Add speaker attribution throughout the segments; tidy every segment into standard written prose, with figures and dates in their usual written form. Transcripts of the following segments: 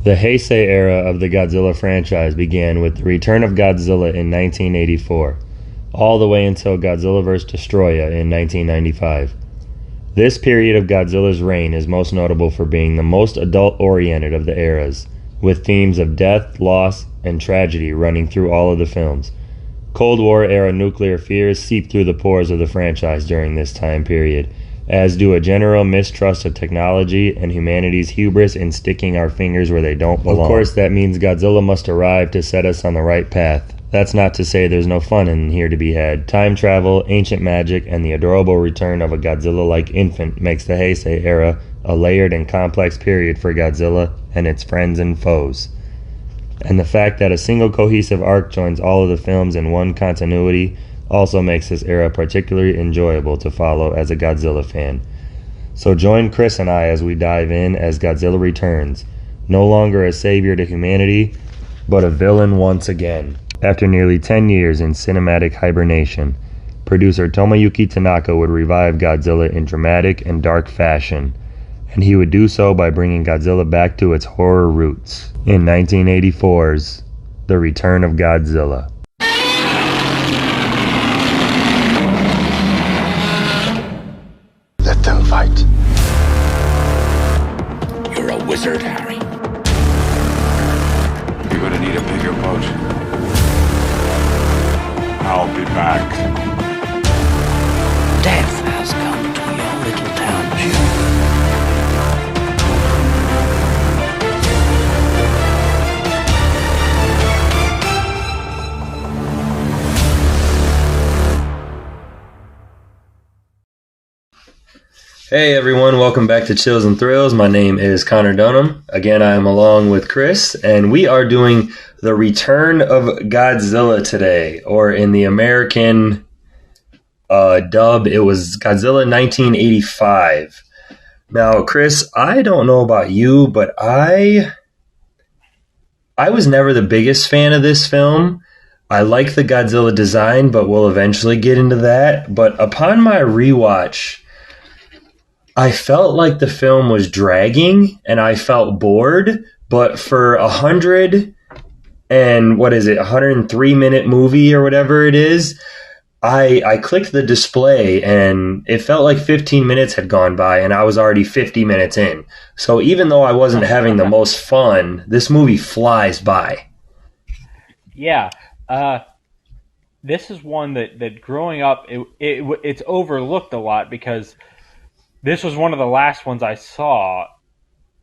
Speaker 1: The Heisei era of the Godzilla franchise began with the Return of Godzilla in 1984, all the way until Godzilla vs. Destroya in 1995. This period of Godzilla's reign is most notable for being the most adult-oriented of the eras, with themes of death, loss, and tragedy running through all of the films. Cold War-era nuclear fears seep through the pores of the franchise during this time period, as do a general mistrust of technology and humanity's hubris in sticking our fingers where they don't belong. Of course, that means Godzilla must arrive to set us on the right path. That's not to say there's no fun in here to be had. Time travel, ancient magic, and the adorable return of a Godzilla-like infant makes the Heisei era a layered and complex period for Godzilla and its friends and foes. And the fact that a single cohesive arc joins all of the films in one continuity also makes this era particularly enjoyable to follow as a Godzilla fan. So join Chris and I as we dive in as Godzilla returns, no longer a savior to humanity, but a villain once again. After nearly 10 years in cinematic hibernation, producer Tomoyuki Tanaka would revive Godzilla in dramatic and dark fashion, and he would do so by bringing Godzilla back to its horror roots in 1984's The Return of Godzilla.
Speaker 2: Let them fight.
Speaker 3: You're a wizard, Harry.
Speaker 2: You're gonna need a bigger boat. I'll be back.
Speaker 3: Death has come to your little town, June.
Speaker 1: Hey everyone, welcome back to Chills and Thrills. My name is Connor Dunham. Again, I am along with Chris, and we are doing The Return of Godzilla today, or in the American dub, it was Godzilla 1985. Now, Chris, I don't know about you, but I was never the biggest fan of this film. I like the Godzilla design, but we'll eventually get into that. But upon my rewatch, I felt like the film was dragging and I felt bored, but for 103-minute movie or whatever it is, I clicked the display and it felt like 15 minutes had gone by and I was already 50 minutes in. So even though I wasn't having the most fun, this movie flies by.
Speaker 4: Yeah. This is one that growing up, it's overlooked a lot because this was one of the last ones I saw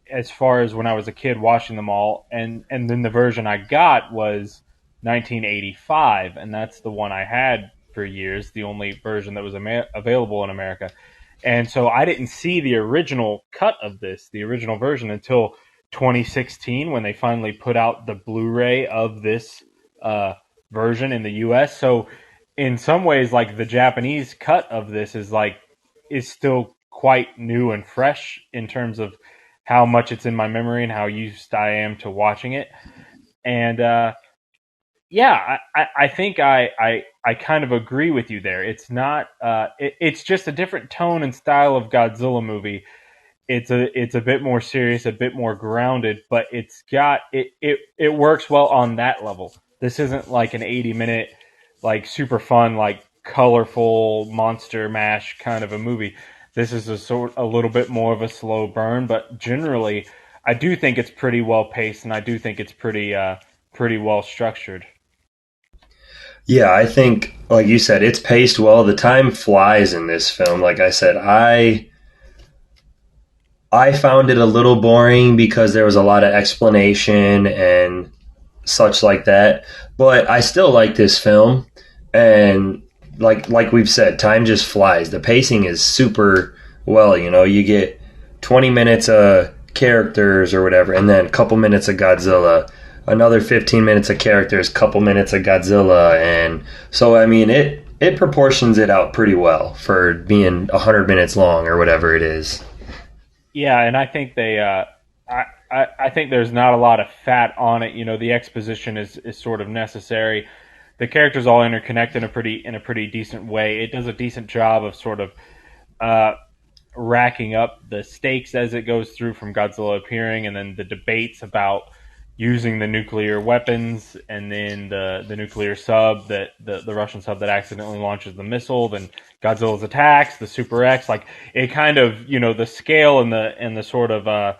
Speaker 4: as far as when I was a kid watching them all. And then the version I got was 1985, and that's the one I had for years, the only version that was available in America. And so I didn't see the original cut of this, the original version, until 2016 when they finally put out the Blu-ray of this version in the US. So in some ways, like, the Japanese cut of this is still quite new and fresh in terms of how much it's in my memory and how used I am to watching it. And I think I kind of agree with you there. It's not it's just a different tone and style of Godzilla movie. It's a bit more serious, a bit more grounded, but it works well on that level. This isn't like an 80-minute, like, super fun, like, colorful monster mash kind of a movie. This is a little bit more of a slow burn, but generally, I do think it's pretty well paced, and I do think it's pretty well structured.
Speaker 1: Yeah, I think, like you said, it's paced well. The time flies in this film. Like I said, I found it a little boring because there was a lot of explanation and such like that. But I still like this film, and like we've said, time just flies. The pacing is super well. You get 20 minutes of characters or whatever, and then a couple minutes of Godzilla, another 15 minutes of characters, couple minutes of Godzilla, and so I mean it proportions it out pretty well for being 100 minutes long or whatever it is.
Speaker 4: Yeah, and I think I think there's not a lot of fat on it. The exposition is sort of necessary. The characters all interconnect in a pretty decent way. It does a decent job of sort of racking up the stakes as it goes through from Godzilla appearing, and then the debates about using the nuclear weapons, and then the nuclear sub that the Russian sub that accidentally launches the missile, then Godzilla's attacks, the Super X, like it kind of, the scale and the sort of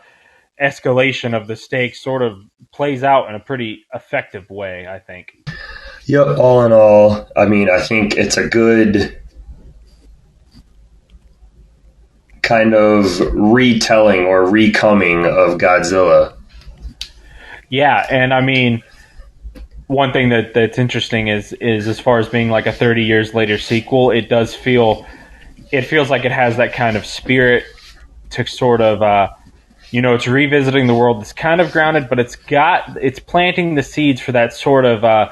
Speaker 4: escalation of the stakes sort of plays out in a pretty effective way, I think.
Speaker 1: Yep, all in all, I mean, I think it's a good kind of retelling or recoming of Godzilla.
Speaker 4: Yeah, and I mean, one thing that's interesting is as far as being like a 30 years later sequel, it feels like it has that kind of spirit to sort of, it's revisiting the world that's kind of grounded, but it's planting the seeds for that sort of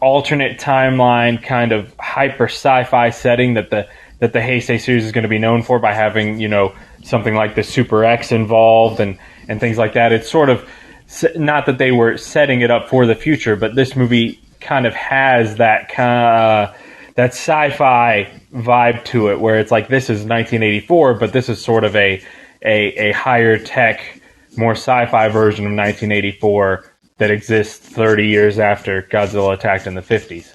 Speaker 4: alternate timeline kind of hyper sci-fi setting that the Heisei series is going to be known for, by having, something like the Super X involved and things like that. It's sort of, not that they were setting it up for the future, but this movie kind of has that that sci-fi vibe to it, where it's like, this is 1984, but this is sort of a higher tech, more sci-fi version of 1984 that exists 30 years after Godzilla attacked in the 50s.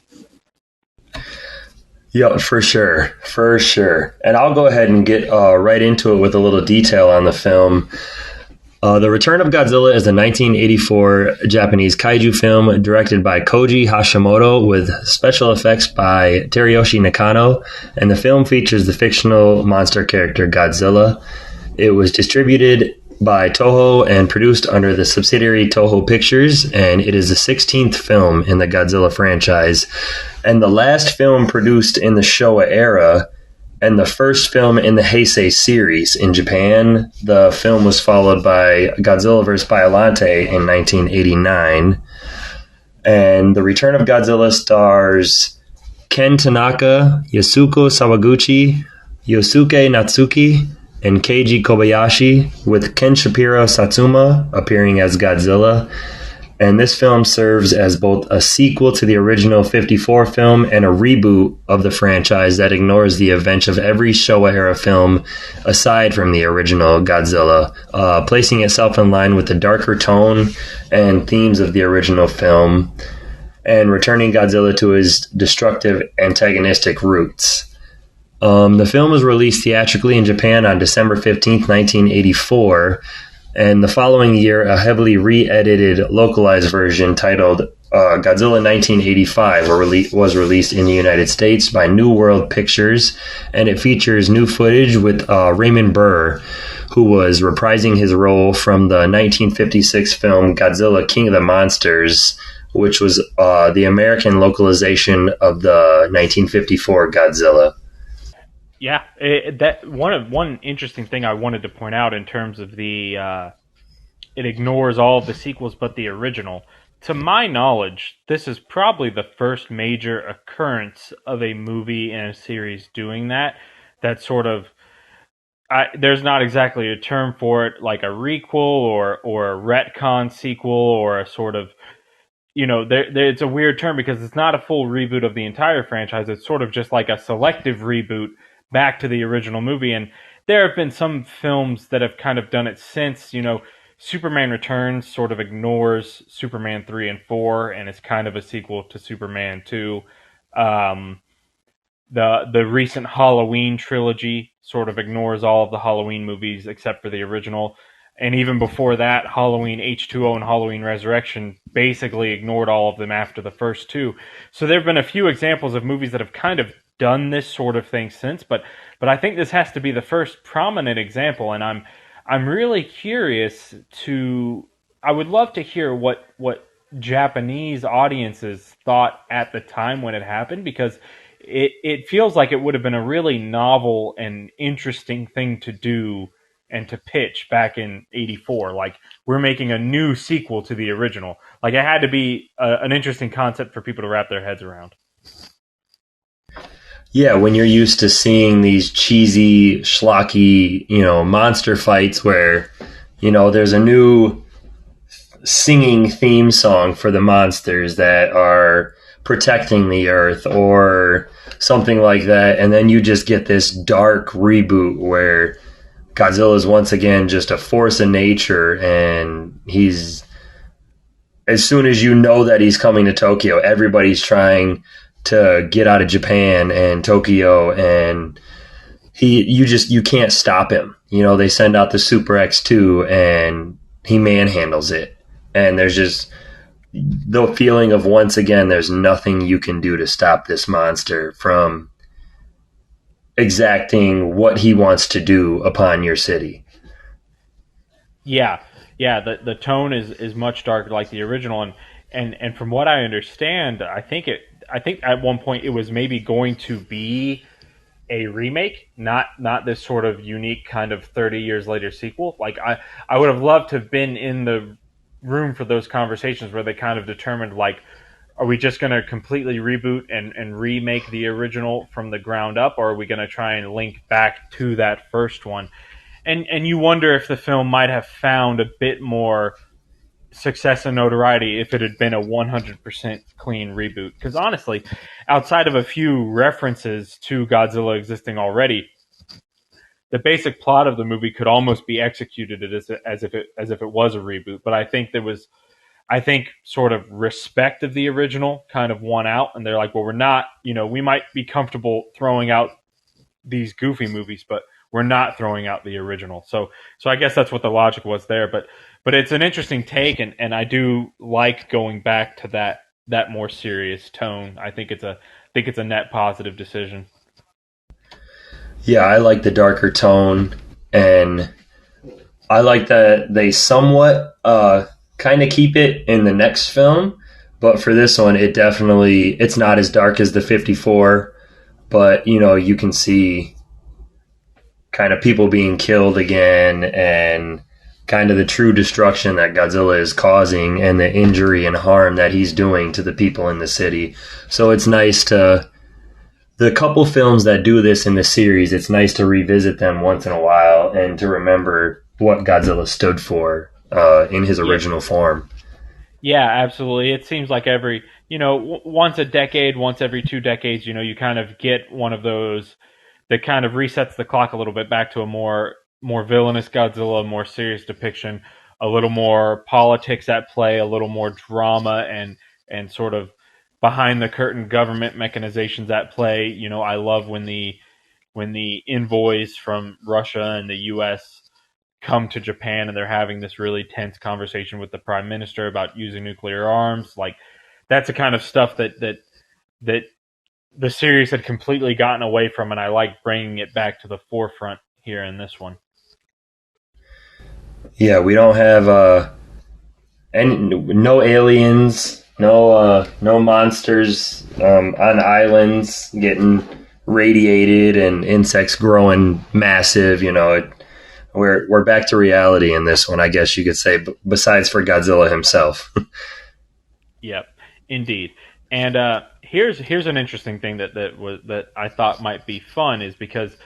Speaker 1: Yeah, for sure. And I'll go ahead and get right into it with a little detail on the film. The Return of Godzilla is a 1984 Japanese kaiju film directed by Koji Hashimoto with special effects by Teruyoshi Nakano, and the film features the fictional monster character Godzilla. It was distributed by Toho and produced under the subsidiary Toho Pictures, and it is the 16th film in the Godzilla franchise, and the last film produced in the Showa era, and the first film in the Heisei series in Japan. The film was followed by Godzilla vs. Biollante in 1989. And The Return of Godzilla stars Ken Tanaka, Yasuko Sawaguchi, Yosuke Natsuki, and Keiji Kobayashi, with Ken Shapiro Satsuma appearing as Godzilla. And this film serves as both a sequel to the original 54 film and a reboot of the franchise that ignores the events of every Showa-era film aside from the original Godzilla, placing itself in line with the darker tone and themes of the original film, and returning Godzilla to his destructive, antagonistic roots. The film was released theatrically in Japan on December 15th, 1984, and the following year, a heavily re-edited, localized version titled Godzilla 1985 was released in the United States by New World Pictures, and it features new footage with Raymond Burr, who was reprising his role from the 1956 film Godzilla King of the Monsters, which was the American localization of the 1954 Godzilla.
Speaker 4: Yeah, that one interesting thing I wanted to point out in terms of the it ignores all of the sequels but the original. To my knowledge, this is probably the first major occurrence of a movie and a series doing that. That sort of, there's not exactly a term for it, like a requel or a retcon sequel, or a sort of, it's a weird term because it's not a full reboot of the entire franchise. It's sort of just like a selective reboot back to the original movie. And there have been some films that have kind of done it since. Superman Returns sort of ignores Superman 3 and 4, and it's kind of a sequel to Superman 2. The recent Halloween trilogy sort of ignores all of the Halloween movies except for the original. And even before that, Halloween H2O and Halloween Resurrection basically ignored all of them after the first two. So there have been a few examples of movies that have kind of done this sort of thing since, but I think this has to be the first prominent example, and I'm really curious I would love to hear what Japanese audiences thought at the time when it happened, because it feels like it would have been a really novel and interesting thing to do and to pitch back in 84. Like, we're making a new sequel to the original. Like, it had to be an interesting concept for people to wrap their heads around.
Speaker 1: Yeah, when you're used to seeing these cheesy, schlocky, monster fights where, there's a new singing theme song for the monsters that are protecting the earth or something like that, and then you just get this dark reboot where Godzilla is once again just a force of nature, and he's, as soon as you know that he's coming to Tokyo, everybody's trying to get out of Japan and Tokyo, and you can't stop him. You know, they send out the Super X2 and he manhandles it. And there's just the feeling of, once again, there's nothing you can do to stop this monster from exacting what he wants to do upon your city.
Speaker 4: Yeah, yeah. The tone is much darker, like the original, and from what I understand, I think at one point it was maybe going to be a remake, not this sort of unique kind of 30 years later sequel. Like I would have loved to have been in the room for those conversations where they kind of determined, like, are we just going to completely reboot and remake the original from the ground up, or are we going to try and link back to that first one? And you wonder if the film might have found a bit more success and notoriety if it had been a 100% clean reboot. Because honestly, outside of a few references to Godzilla existing already, the basic plot of the movie could almost be executed as if it was a reboot. But I think sort of respect of the original kind of won out, and they're like, well, we're not, we might be comfortable throwing out these goofy movies, but we're not throwing out the original. So I guess that's what the logic was there. But it's an interesting take, and I do like going back to that more serious tone. I think it's a net positive decision.
Speaker 1: Yeah, I like the darker tone, and I like that they somewhat kind of keep it in the next film, but for this one, it's not as dark as the 54, but you can see kind of people being killed again, and kind of the true destruction that Godzilla is causing, and the injury and harm that he's doing to the people in the city. So it's nice the couple films that do this in the series, it's nice to revisit them once in a while and to remember what Godzilla stood for in his original form.
Speaker 4: Yeah, absolutely. It seems like every, once a decade, once every 2 decades, you kind of get one of those that kind of resets the clock a little bit back to a more villainous Godzilla, more serious depiction, a little more politics at play, a little more drama and sort of behind the curtain government mechanizations at play. I love when the envoys from Russia and the US come to Japan and they're having this really tense conversation with the prime minister about using nuclear arms. Like, that's the kind of stuff that the series had completely gotten away from, and I like bringing it back to the forefront here in this one.
Speaker 1: Yeah, we don't have no aliens, no monsters on islands getting radiated and insects growing massive. We're back to reality in this one, I guess you could say. Besides for Godzilla himself.
Speaker 4: Yep, indeed. And here's an interesting thing that I thought might be fun, is because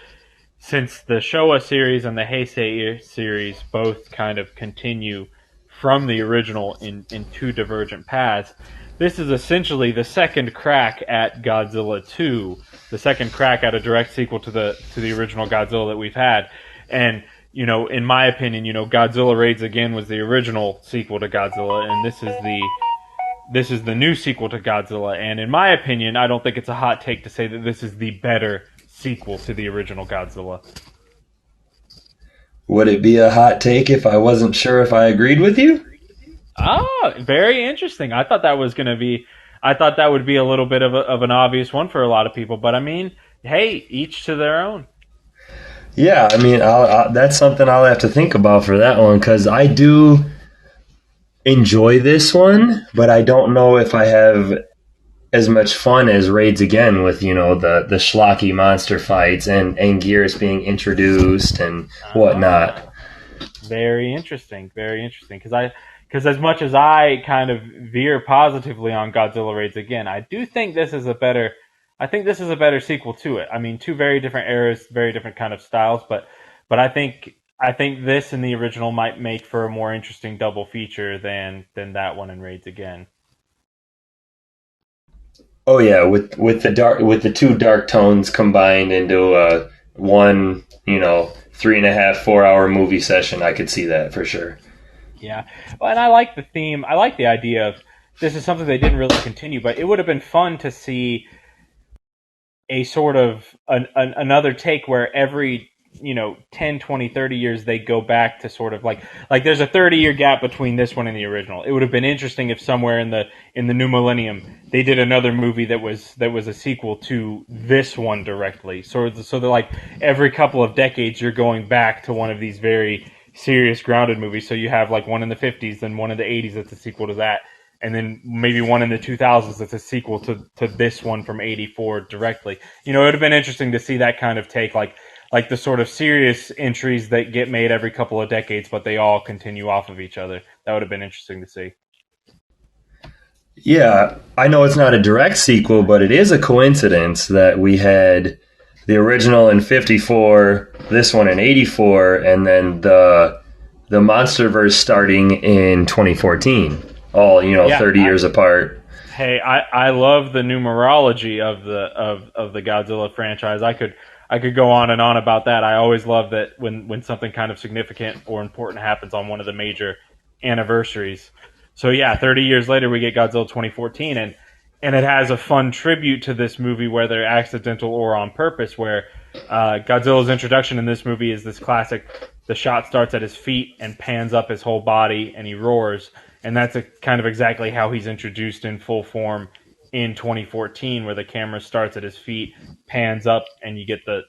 Speaker 4: since the Showa series and the Heisei series both kind of continue from the original in two divergent paths, this is essentially the second crack at Godzilla 2, the second crack at a direct sequel to the original Godzilla that we've had. And in my opinion, Godzilla Raids Again was the original sequel to Godzilla, and this is the new sequel to Godzilla. And in my opinion, I don't think it's a hot take to say that this is the better sequel to the original Godzilla.
Speaker 1: Would it be a hot take if I wasn't sure if I agreed with you?
Speaker 4: Ah, very interesting. I thought that would be a little bit of an obvious one for a lot of people, but I mean, hey, each to their own.
Speaker 1: Yeah, I mean, that's something I'll have to think about for that one, because I do enjoy this one, but I don't know if I have as much fun as Raids Again with, the schlocky monster fights and Anguirus being introduced and whatnot.
Speaker 4: Very interesting, because as much as I kind of veer positively on Godzilla Raids Again, I do think this is a better sequel to it. I mean, two very different eras, very different kind of styles, but I think this and the original might make for a more interesting double feature than that one and Raids Again.
Speaker 1: Oh yeah, with the two dark tones combined into one, 3.5, 4 hour movie session, I could see that for sure.
Speaker 4: Yeah, well, and I like the theme. I like the idea of this is something they didn't really continue, but it would have been fun to see a sort of another take where every 10, 20, 30 years they go back to sort of like there's a 30-year gap between this one and the original. It would have been interesting if somewhere in the new millennium they did another movie that was a sequel to this one directly. So that like every couple of decades you're going back to one of these very serious grounded movies. So you have like one in the 50s, then one in the 80s that's a sequel to that, and then maybe one in the 2000s that's a sequel to this one from 84 directly. It would have been interesting to see that kind of take, like the sort of serious entries that get made every couple of decades, but they all continue off of each other. That would have been interesting to see.
Speaker 1: Yeah, I know it's not a direct sequel, but it is a coincidence that we had the original in 54, this one in 84, and then the MonsterVerse starting in 2014. All 30 years apart.
Speaker 4: Hey, I love the numerology of the Godzilla franchise. I could go on and on about that. I always love that when something kind of significant or important happens on one of the major anniversaries. So yeah, 30 years later we get Godzilla 2014, and it has a fun tribute to this movie, whether accidental or on purpose, where Godzilla's introduction in this movie is this classic, the shot starts at his feet and pans up his whole body and he roars. And that's kind of exactly how he's introduced in full form in 2014, where the camera starts at his feet, pans up, and you get the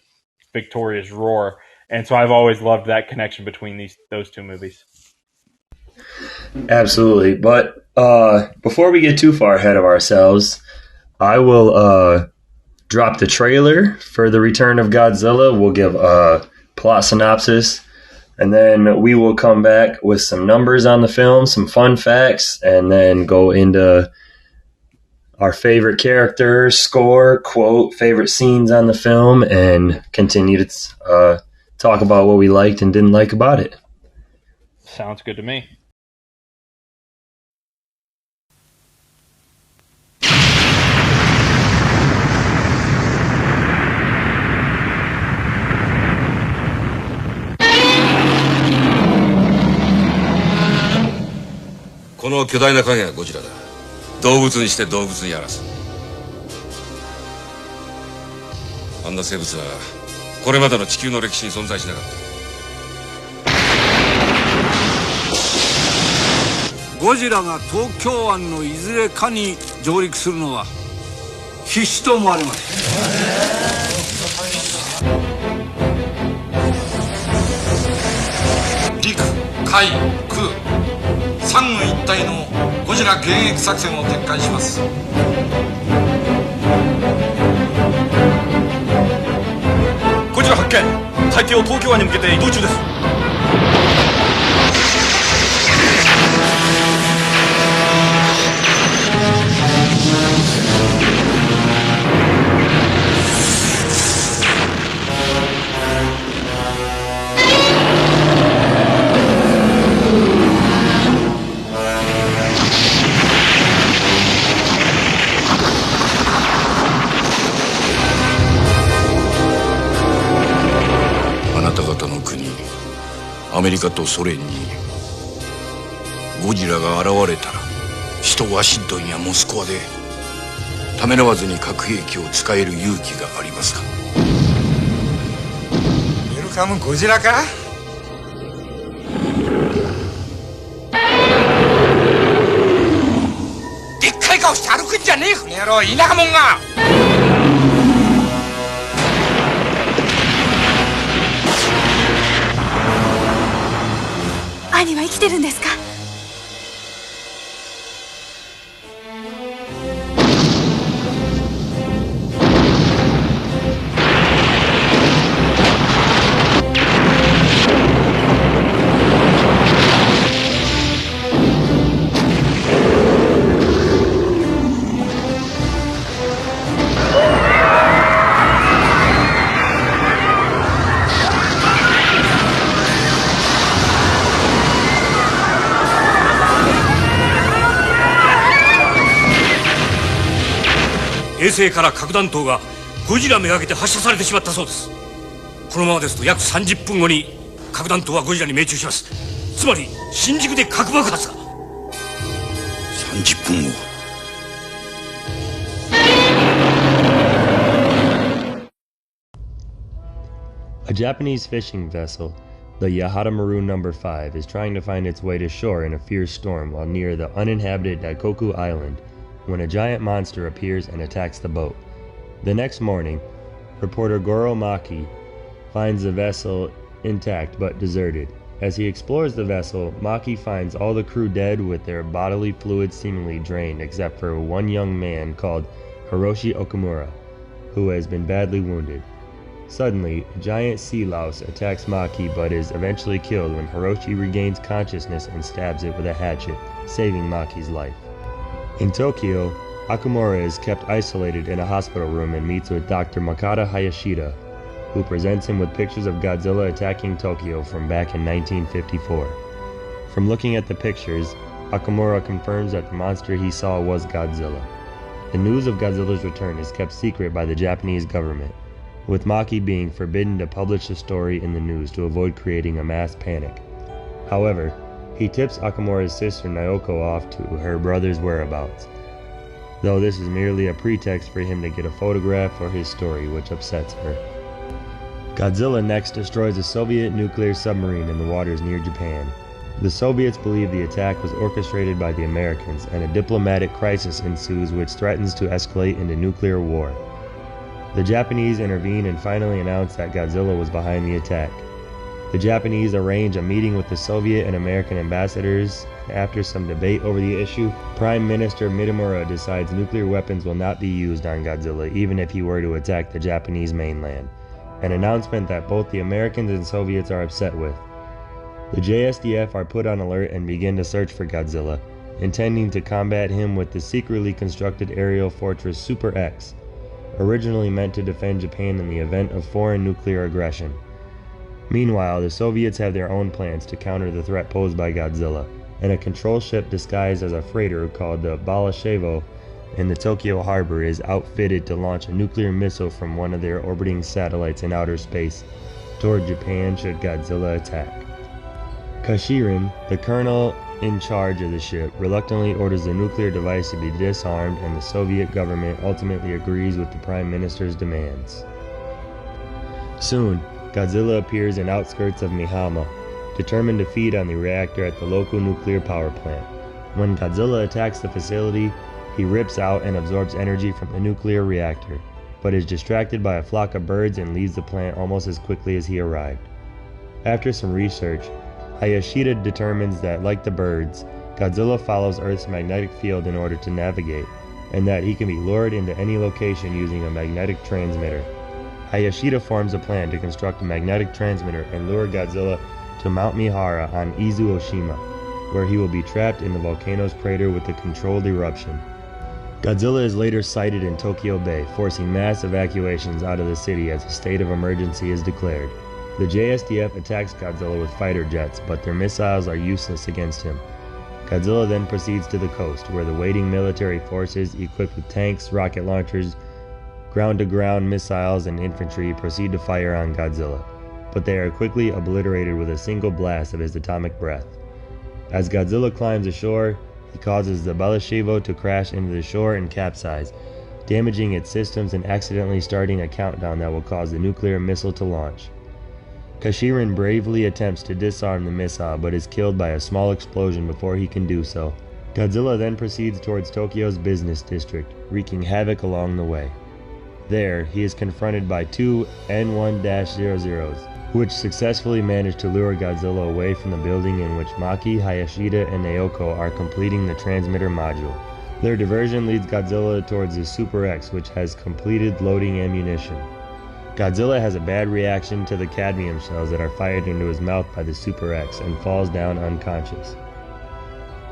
Speaker 4: victorious roar. And so I've always loved that connection between those two movies.
Speaker 1: Absolutely. But before we get too far ahead of ourselves, I will drop the trailer for The Return of Godzilla. We'll give a plot synopsis. And then we will come back with some numbers on the film, some fun facts, and then go into our favorite characters, score, quote, favorite scenes on the film, and continue to talk about what we liked and didn't like about it.
Speaker 4: Sounds good to me.
Speaker 5: "この巨大な影はゴジラだ。動物にして動物にやらす。あんな生物はこれまでの地球の歴史に存在しなかった。ゴジラが東京湾のいずれかに上陸するのは必至と思われます。陸、海、空三軍一体のゴジラ迎撃作戦を展開します。ゴジラ発見。海底を東京湾に向けて移動中です。アメリカとソ連にゴジラが現れたら、首都ワシントンやモスクワでためらわずに核兵器を使える勇気がありますか？ウェルカムゴジラか？でっかい顔して歩くんじゃねえ、この野郎、田舎者が！
Speaker 6: 兄は生きてるんですか？衛星から核弾頭がゴジラめがけて発射されてしまったそうです。
Speaker 5: このままですと約30分後に核弾頭はゴジラに命中します。つまり新宿で核爆発が。30分後。
Speaker 1: A Japanese fishing vessel, the Yahadamaru No. 5, is trying to find its way to shore in a fierce storm while near the uninhabited Daikoku Island when a giant monster appears and attacks the boat. The next morning, reporter Goro Maki finds the vessel intact but deserted. As he explores the vessel, Maki finds all the crew dead with their bodily fluids seemingly drained except for one young man called Hiroshi Okamura, who has been badly wounded. Suddenly, a giant sea louse attacks Maki but is eventually killed when Hiroshi regains consciousness and stabs it with a hatchet, saving Maki's life. In Tokyo, Okamura is kept isolated in a hospital room and meets with Dr. Makata Hayashida, who presents him with pictures of Godzilla attacking Tokyo from back in 1954. From looking at the pictures, Okamura confirms that the monster he saw was Godzilla. The news of Godzilla's return is kept secret by the Japanese government, with Maki being forbidden to publish the story in the news to avoid creating a mass panic. However, he tips Okamura's sister Naoko off to her brother's whereabouts, though this is merely a pretext for him to get a photograph for his story, which upsets her. Godzilla next destroys a Soviet nuclear submarine in the waters near Japan. The Soviets believe the attack was orchestrated by the Americans, and a diplomatic crisis ensues which threatens to escalate into nuclear war. The Japanese intervene and finally announce that Godzilla was behind the attack. The Japanese arrange a meeting with the Soviet and American ambassadors. After some debate over the issue, Prime Minister Mitamura decides nuclear weapons will not be used on Godzilla even if he were to attack the Japanese mainland, an announcement that both the Americans and Soviets are upset with. The JSDF are put on alert and begin to search for Godzilla, intending to combat him with the secretly constructed aerial fortress Super X, originally meant to defend Japan in the event of foreign nuclear aggression. Meanwhile, the Soviets have their own plans to counter the threat posed by Godzilla, and a control ship disguised as a freighter called the Balashevo in the Tokyo harbor is outfitted to launch a nuclear missile from one of their orbiting satellites in outer space toward Japan should Godzilla attack. Kashirin, the colonel in charge of the ship, reluctantly orders the nuclear device to be disarmed, and the Soviet government ultimately agrees with the Prime Minister's demands. Soon, Godzilla appears in outskirts of Mihama, determined to feed on the reactor at the local nuclear power plant. When Godzilla attacks the facility, he rips out and absorbs energy from the nuclear reactor, but is distracted by a flock of birds and leaves the plant almost as quickly as he arrived. After some research, Hayashida determines that, like the birds, Godzilla follows Earth's magnetic field in order to navigate, and that he can be lured into any location using a magnetic transmitter. Hayashida forms a plan to construct a magnetic transmitter and lure Godzilla to Mount Mihara on Izu Oshima, where he will be trapped in the volcano's crater with a controlled eruption. Godzilla is later sighted in Tokyo Bay, forcing mass evacuations out of the city as a state of emergency is declared. The JSDF attacks Godzilla with fighter jets, but their missiles are useless against him. Godzilla then proceeds to the coast, where the waiting military forces, equipped with tanks, rocket launchers, ground-to-ground missiles, and infantry, proceed to fire on Godzilla, but they are quickly obliterated with a single blast of his atomic breath. As Godzilla climbs ashore, he causes the Balashevo to crash into the shore and capsize, damaging its systems and accidentally starting a countdown that will cause the nuclear missile to launch. Kashirin bravely attempts to disarm the missile but is killed by a small explosion before he can do so. Godzilla then proceeds towards Tokyo's business district, wreaking havoc along the way. There, he is confronted by two N-1-00s, which successfully manage to lure Godzilla away from the building in which Maki, Hayashida, and Naoko are completing the transmitter module. Their diversion leads Godzilla towards the Super X, which has completed loading ammunition. Godzilla has a bad reaction to the cadmium shells that are fired into his mouth by the Super X and falls down unconscious.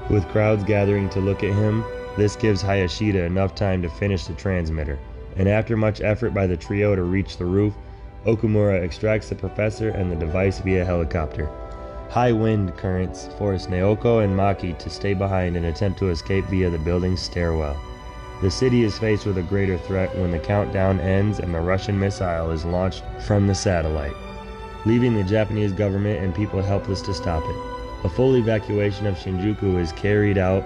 Speaker 1: With crowds gathering to look at him, this gives Hayashida enough time to finish the transmitter, and after much effort by the trio to reach the roof, Okamura extracts the professor and the device via helicopter. High wind currents force Naoko and Maki to stay behind and attempt to escape via the building's stairwell. The city is faced with a greater threat when the countdown ends and the Russian missile is launched from the satellite. leaving the Japanese government and people helpless to stop it. A full evacuation of Shinjuku is carried out,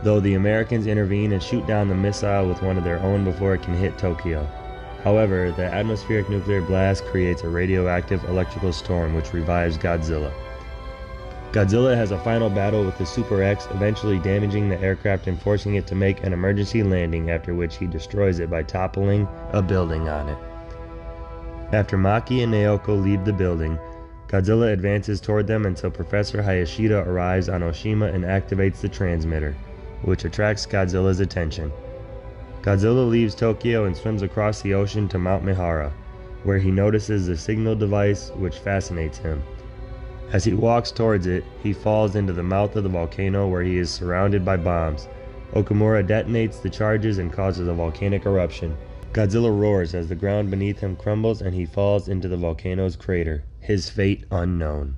Speaker 1: though the Americans intervene and shoot down the missile with one of their own before it can hit Tokyo. However, the atmospheric nuclear blast creates a radioactive electrical storm which revives Godzilla. Godzilla has a final battle with the Super X, eventually damaging the aircraft and forcing it to make an emergency landing, after which he destroys it by toppling a building on it. After Maki and Naoko leave the building, Godzilla advances toward them until Professor Hayashida arrives on Oshima and activates the transmitter, which attracts Godzilla's attention. Godzilla leaves Tokyo and swims across the ocean to Mount Mihara, where he notices the signal device which fascinates him. As he walks towards it, he falls into the mouth of the volcano where he is surrounded by bombs. Okamura detonates the charges and causes a volcanic eruption. Godzilla roars as the ground beneath him crumbles and he falls into the volcano's crater, his fate unknown.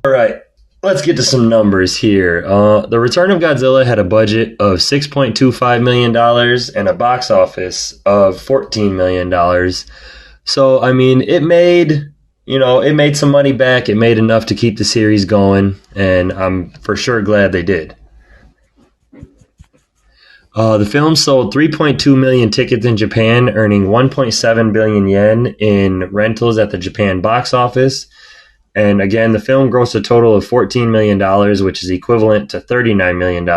Speaker 1: Alright, let's get to some numbers here. The Return of Godzilla had a budget of $6.25 million and a box office of $14 million. So, I mean, it made some money back. It made enough to keep the series going, and I'm for sure glad they did. The film sold 3.2 million tickets in Japan, earning 1.7 billion yen in rentals at the Japan box office. And again, the film grossed a total of $14 million, which is equivalent to $39 million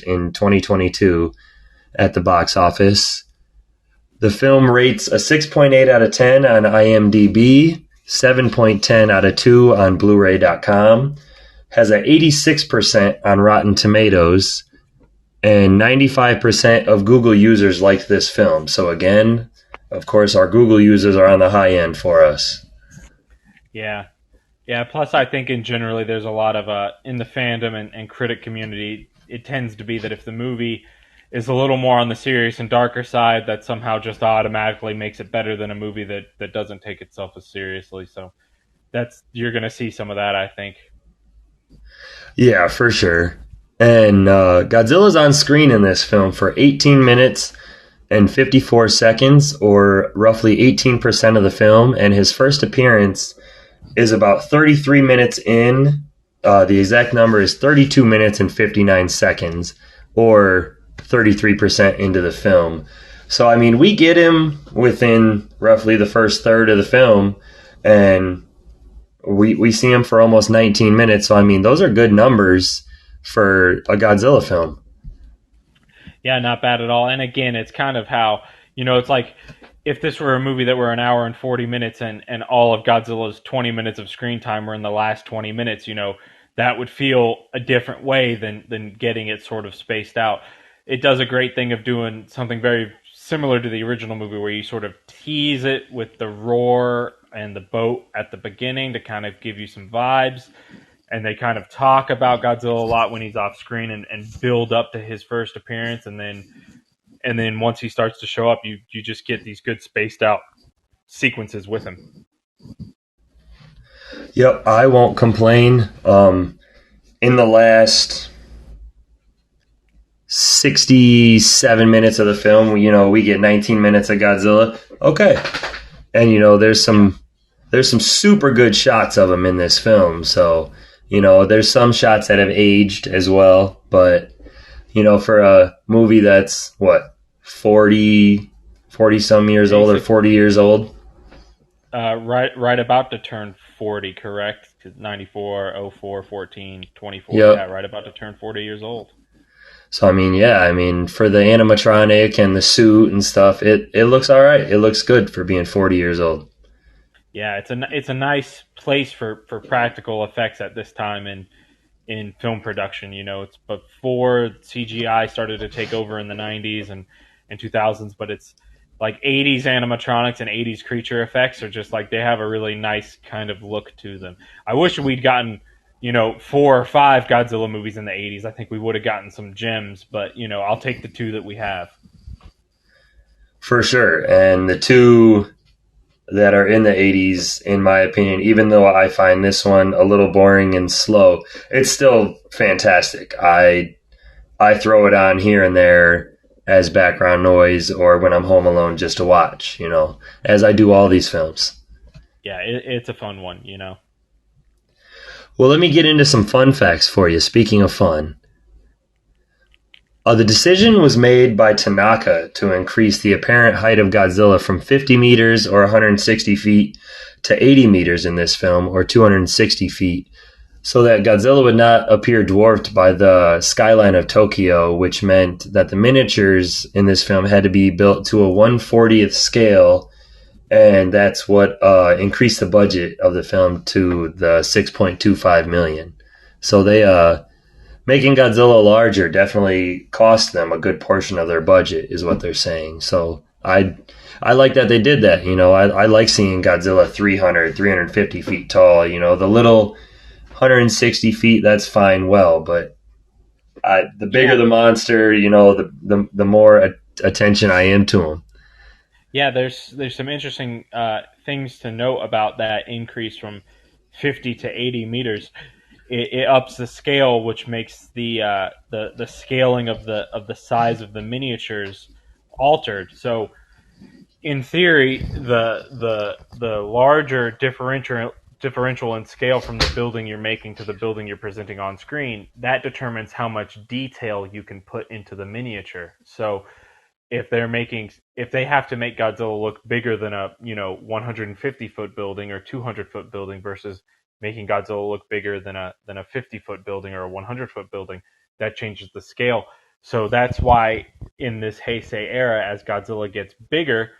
Speaker 1: in 2022 at the box office. The film rates a 6.8 out of 10 on IMDb, 7.10 out of 2 on Blu-ray.com, has an 86% on Rotten Tomatoes, and 95% of Google users liked this film. So again, of course, our Google users are on the high end for us.
Speaker 4: Yeah. Plus, I think in generally there's a lot of in the fandom and critic community, it tends to be that if the movie is a little more on the serious and darker side, that somehow just automatically makes it better than a movie that doesn't take itself as seriously. So you're going to see some of that, I think.
Speaker 1: Yeah, for sure. And Godzilla's on screen in this film for 18 minutes and 54 seconds, or roughly 18% of the film, and his first appearance is about 33 minutes in. The exact number is 32 minutes and 59 seconds, or 33% into the film. So, I mean, we get him within roughly the first third of the film, and we see him for almost 19 minutes. So, I mean, those are good numbers for a Godzilla film.
Speaker 4: Yeah, not bad at all. And again, it's kind of how, it's like if this were a movie that were an hour and 40 minutes and all of Godzilla's 20 minutes of screen time were in the last 20 minutes, that would feel a different way than getting it sort of spaced out. It does a great thing of doing something very similar to the original movie where you sort of tease it with the roar and the boat at the beginning to kind of give you some vibes. And they kind of talk about Godzilla a lot when he's off screen and build up to his first appearance. And then once he starts to show up, you just get these good spaced out sequences with him.
Speaker 1: Yep, I won't complain. In the last 67 minutes of the film, we get 19 minutes of Godzilla. Okay. And, there's some super good shots of him in this film. So, there's some shots that have aged as well. But, for a movie that's, 40 some years old or 40 years old?
Speaker 4: Right about to turn 40, correct? 94, 04, 14, 24.
Speaker 1: Yep.
Speaker 4: Yeah, right about to turn 40 years old.
Speaker 1: So, for the animatronic and the suit and stuff, it looks all right. It looks good for being 40 years old.
Speaker 4: Yeah, it's a nice place for practical effects at this time in film production. It's before CGI started to take over in the 90s and 2000s, but it's like 80s animatronics and 80s creature effects are just like they have a really nice kind of look to them. I wish we'd gotten 4 or 5 Godzilla movies in the 80s. I think we would have gotten some gems, but I'll take the 2 that we have.
Speaker 1: For sure. And the 2 that are in the 80s, in my opinion, even though I find this one a little boring and slow, it's still fantastic. I throw it on here and there as background noise or when I'm home alone just to watch, as I do all these films.
Speaker 4: it's a fun one, you know.
Speaker 1: Well, let me get into some fun facts for you. Speaking of fun, the decision was made by Tanaka to increase the apparent height of Godzilla from 50 meters or 160 feet to 80 meters in this film, or 260 feet, so that Godzilla would not appear dwarfed by the skyline of Tokyo, which meant that the miniatures in this film had to be built to a 1/40th scale, and that's what increased the budget of the film to the 6.25 million. So they making Godzilla larger definitely cost them a good portion of their budget, is what they're saying. So I like that they did that. You know, I like seeing Godzilla 350 feet tall. You know, the little 160 feet, that's fine, well, but the bigger the monster, you know, the more attention I am to him.
Speaker 4: Yeah, there's some interesting things to note about that increase from 50 to 80 meters. It ups the scale, which makes the scaling of the size of the miniatures altered. So, in theory, the larger differential in scale from the building you're making to the building you're presenting on screen, that determines how much detail you can put into the miniature. So if they have to make Godzilla look bigger than a 150-foot building or 200-foot building versus making Godzilla look bigger than a 50-foot building or a 100-foot building, that changes the scale. So that's why in this Heisei era, as Godzilla gets bigger,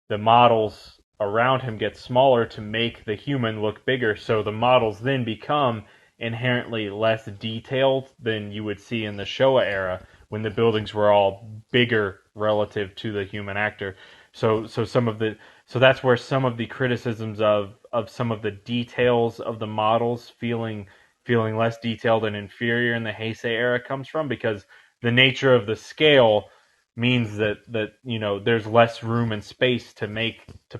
Speaker 4: the models around him get smaller to make the human look bigger. So the models then become inherently less detailed than you would see in the Showa era, when the buildings were all bigger relative to the human actor. So that's where some of the criticisms of some of the details of the models feeling less detailed and inferior in the Heisei era comes from, because the nature of the scale means that there's less room and space to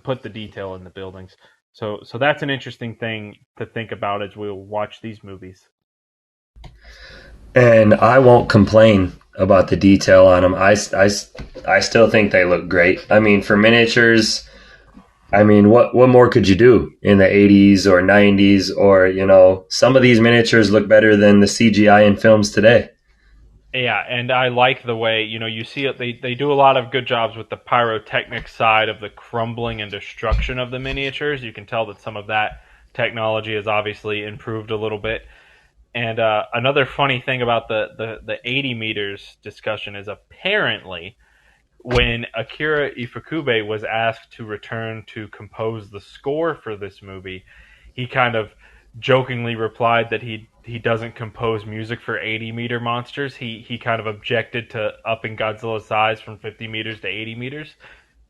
Speaker 4: put the detail in the buildings. So that's an interesting thing to think about as we'll watch these movies.
Speaker 1: And I won't complain about the detail on them. I still think they look great. I mean, for miniatures, I mean, what more could you do in the 80s or 90s? Or, you know, some of these miniatures look better than the CGI in films today.
Speaker 4: Yeah, and I like the way, you see it. They do a lot of good jobs with the pyrotechnic side of the crumbling and destruction of the miniatures. You can tell that some of that technology has obviously improved a little bit. And another funny thing about the 80 meters discussion is, apparently when Akira Ifukube was asked to return to compose the score for this movie, he kind of jokingly replied that he doesn't compose music for 80-meter monsters. He kind of objected to upping Godzilla's size from 50 meters to 80 meters.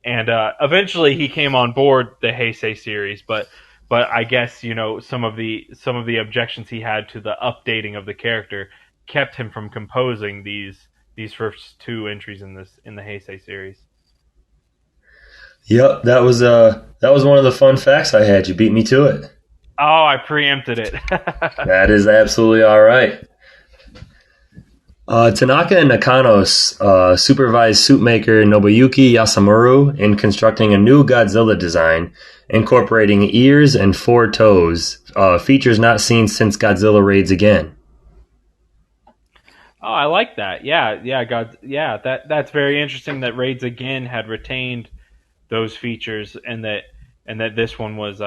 Speaker 4: And eventually he came on board the Heisei series, but I guess some of the objections he had to the updating of the character kept him from composing these first two entries in the Heisei series.
Speaker 1: Yep, that was one of the fun facts I had. You beat me to it.
Speaker 4: Oh, I preempted it.
Speaker 1: That is absolutely all right. Tanaka and Nakanos supervised suit maker Nobuyuki Yasamuro in constructing a new Godzilla design, incorporating ears and 4 toes, features not seen since Godzilla Raids Again.
Speaker 4: Oh, I like that. Yeah, that's very interesting that Raids Again had retained those features, and that this one was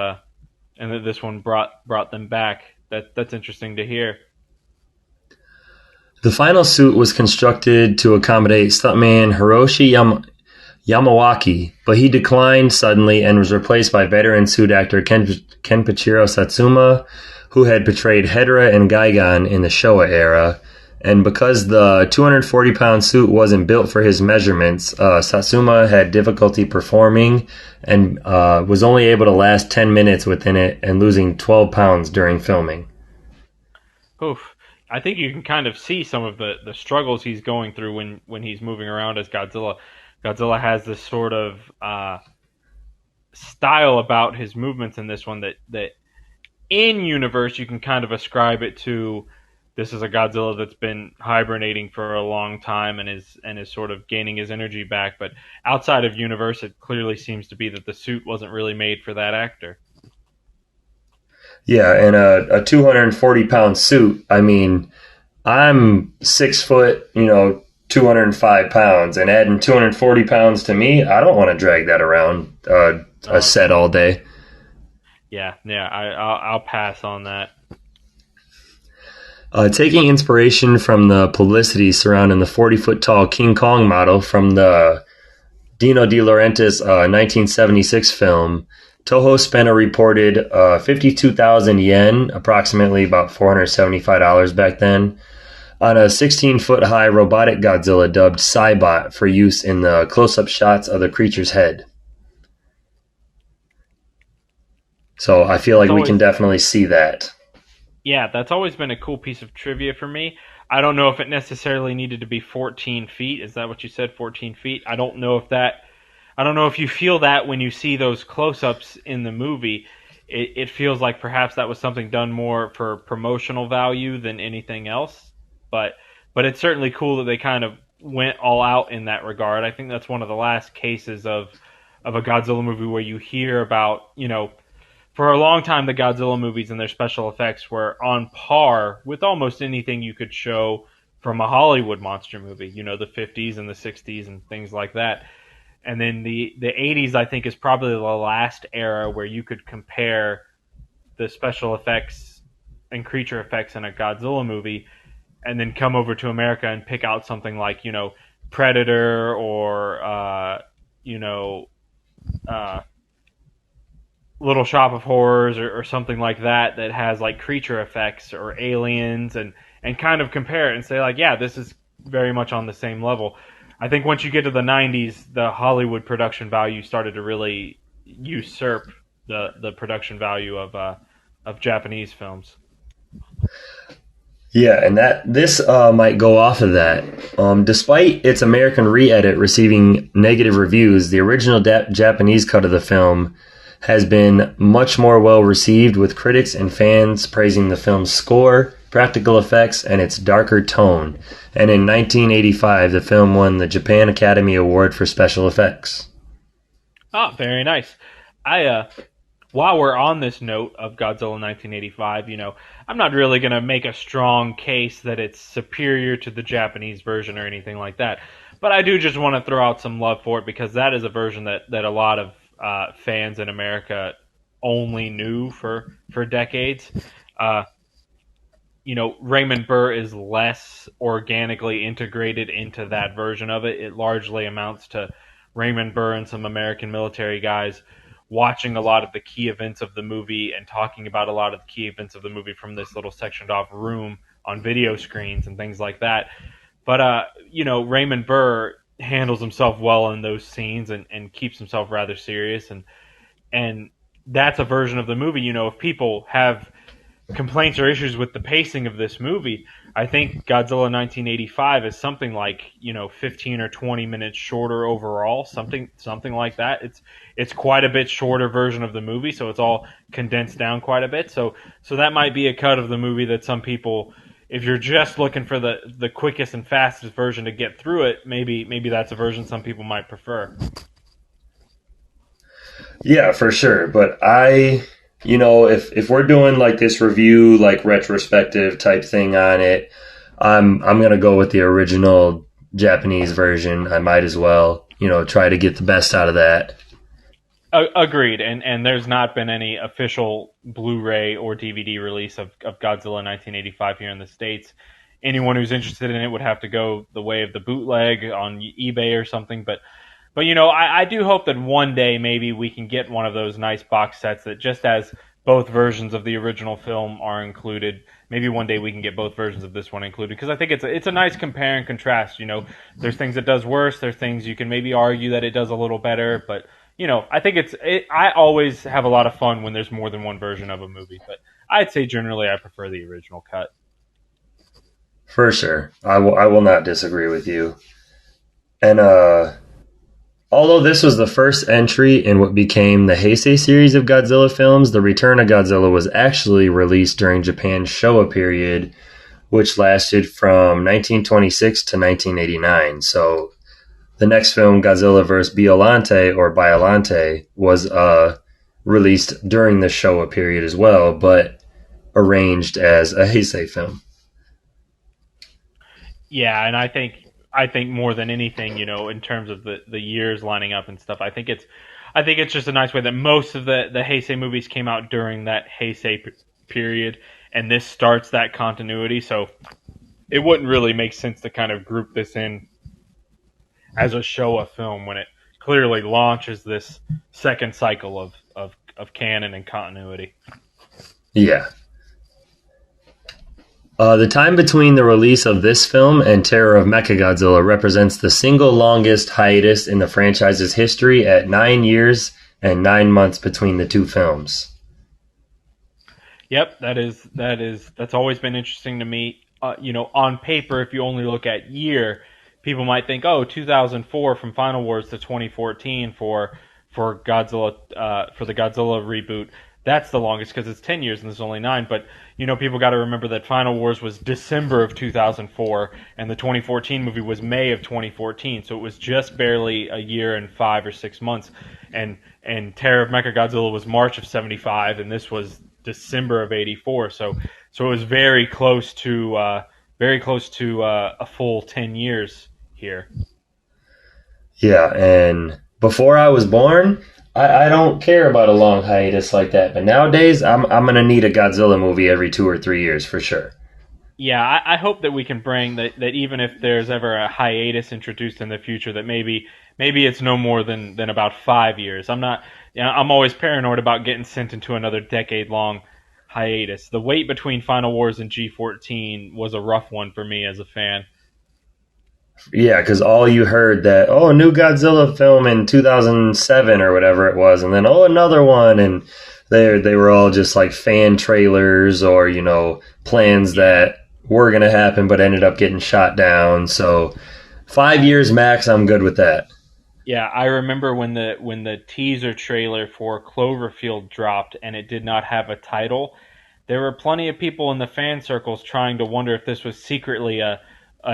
Speaker 4: and that this one brought them back. That's interesting to hear.
Speaker 1: The final suit was constructed to accommodate stuntman Hiroshi Yamawaki, but he declined suddenly and was replaced by veteran suit actor Kenpachiro Satsuma, who had portrayed Hedorah and Gigan in the Showa era. And because the 240-pound suit wasn't built for his measurements, Satsuma had difficulty performing and was only able to last 10 minutes within it, and losing 12 pounds during filming.
Speaker 4: Oof. I think you can kind of see some of the struggles he's going through when he's moving around as Godzilla. Godzilla has this sort of style about his movements in this one that in universe you can kind of ascribe it to, this is a Godzilla that's been hibernating for a long time and is sort of gaining his energy back. But outside of universe, it clearly seems to be that the suit wasn't really made for that actor.
Speaker 1: Yeah, and a 240-pound suit. I mean, I'm 6 foot, 205 pounds, and adding 240 pounds to me, I don't want to drag that around a set all day.
Speaker 4: Yeah, I'll pass on that.
Speaker 1: Taking inspiration from the publicity surrounding the 40-foot tall King Kong model from the Dino De Laurentiis 1976 film, Toho spent a reported 52,000 yen, approximately about $475 back then, on a 16-foot high robotic Godzilla dubbed Cybot for use in the close-up shots of the creature's head. So I feel like we can definitely see that.
Speaker 4: Yeah, that's always been a cool piece of trivia for me. I don't know if it necessarily needed to be 14 feet. Is that what you said, 14 feet? I don't know if you feel that when you see those close-ups in the movie. It feels like perhaps that was something done more for promotional value than anything else. But it's certainly cool that they kind of went all out in that regard. I think that's one of the last cases of a Godzilla movie where you hear about, for a long time, the Godzilla movies and their special effects were on par with almost anything you could show from a Hollywood monster movie, the 50s and the 60s and things like that. And then the 80s, I think, is probably the last era where you could compare the special effects and creature effects in a Godzilla movie and then come over to America and pick out something like, Predator or, Little Shop of Horrors or something like that has like creature effects or aliens and kind of compare it and say like, yeah, this is very much on the same level. I think once you get to the 90s, the Hollywood production value started to really usurp the production value of Japanese films.
Speaker 1: Yeah, and this might go off of that. Despite its American re-edit receiving negative reviews, the original Japanese cut of the film has been much more well received, with critics and fans praising the film's score, practical effects, and its darker tone. And in 1985, the film won the Japan Academy Award for Special Effects.
Speaker 4: Oh, very nice. While we're on this note of Godzilla 1985, I'm not really going to make a strong case that it's superior to the Japanese version or anything like that. But I do just want to throw out some love for it because that is a version that a lot of fans in America only knew for decades. Raymond Burr is less organically integrated into that version of it. It largely amounts to Raymond Burr and some American military guys watching a lot of the key events of the movie and talking about a lot of the key events of the movie from this little sectioned off room on video screens and things like that. But, Raymond Burr handles himself well in those scenes and keeps himself rather serious. And that's a version of the movie. If people have complaints or issues with the pacing of this movie, I think Godzilla 1985 is something like 15 or 20 minutes shorter overall, something like that. It's quite a bit shorter version of the movie, so it's all condensed down quite a bit. So that might be a cut of the movie that some people, if you're just looking for the quickest and fastest version to get through it, maybe that's a version some people might prefer.
Speaker 1: Yeah, for sure. But if we're doing like this review, like retrospective type thing on it, I'm gonna go with the original Japanese version. I might as well, try to get the best out of that.
Speaker 4: Agreed. And there's not been any official Blu-ray or DVD release of Godzilla 1985 here in the States. Anyone who's interested in it would have to go the way of the bootleg on eBay or something. But I do hope that one day maybe we can get one of those nice box sets that just has both versions of the original film are included. Maybe one day we can get both versions of this one included because I think it's a nice compare and contrast. There's things it does worse. There's things you can maybe argue that it does a little better. But, I think I always have a lot of fun when there's more than one version of a movie. But I'd say generally I prefer the original cut.
Speaker 1: For sure. I will not disagree with you. And although this was the first entry in what became the Heisei series of Godzilla films, the Return of Godzilla was actually released during Japan's Showa period, which lasted from 1926 to 1989. So the next film, Godzilla vs. Biollante, was released during the Showa period as well, but arranged as a Heisei film.
Speaker 4: Yeah, and I think more than anything, in terms of the years lining up and stuff, I think it's just a nice way that most of the Heisei movies came out during that Heisei period, and this starts that continuity. So it wouldn't really make sense to kind of group this in as a Showa film when it clearly launches this second cycle of canon and continuity.
Speaker 1: Yeah. The time between the release of this film and Terror of Mechagodzilla represents the single longest hiatus in the franchise's history at 9 years and 9 months between the two films.
Speaker 4: Yep, that's always been interesting to me. On paper, if you only look at year, people might think, 2004 from Final Wars to 2014 for Godzilla for the Godzilla reboot. That's the longest because it's 10 years and there's only 9. But people got to remember that Final Wars was December of 2004, and the 2014 movie was May of 2014. So it was just barely a year and 5 or 6 months. And Terror of Mechagodzilla was March of 75, and this was December of 84. So it was very close to a full 10 years here.
Speaker 1: Yeah, and before I was born, I don't care about a long hiatus like that. But nowadays, I'm gonna need a Godzilla movie every 2 or 3 years for sure.
Speaker 4: Yeah, I hope that we can bring that even if there's ever a hiatus introduced in the future, that maybe it's no more than about 5 years. I'm always paranoid about getting sent into another decade-long hiatus. The wait between Final Wars and G14 was a rough one for me as a fan.
Speaker 1: Yeah, because all you heard that, new Godzilla film in 2007 or whatever it was, and then, another one, and they were all just like fan trailers or, plans that were going to happen but ended up getting shot down. So 5 years max, I'm good with that.
Speaker 4: Yeah, I remember when the teaser trailer for Cloverfield dropped and it did not have a title, there were plenty of people in the fan circles trying to wonder if this was secretly a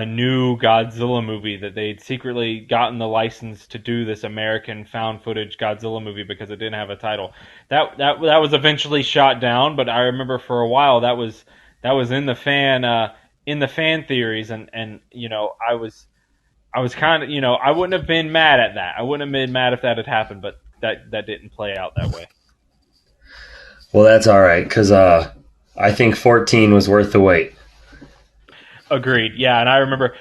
Speaker 4: new Godzilla movie, that they'd secretly gotten the license to do this American found footage Godzilla movie because it didn't have a title. That was eventually shot down, but I remember for a while that was in the fan theories, and I was kind of, I wouldn't have been mad at that. I wouldn't have been mad if that had happened, but that didn't play out that way.
Speaker 1: Well, that's all right, because I think 14 was worth the wait.
Speaker 4: Agreed. Yeah, and I remember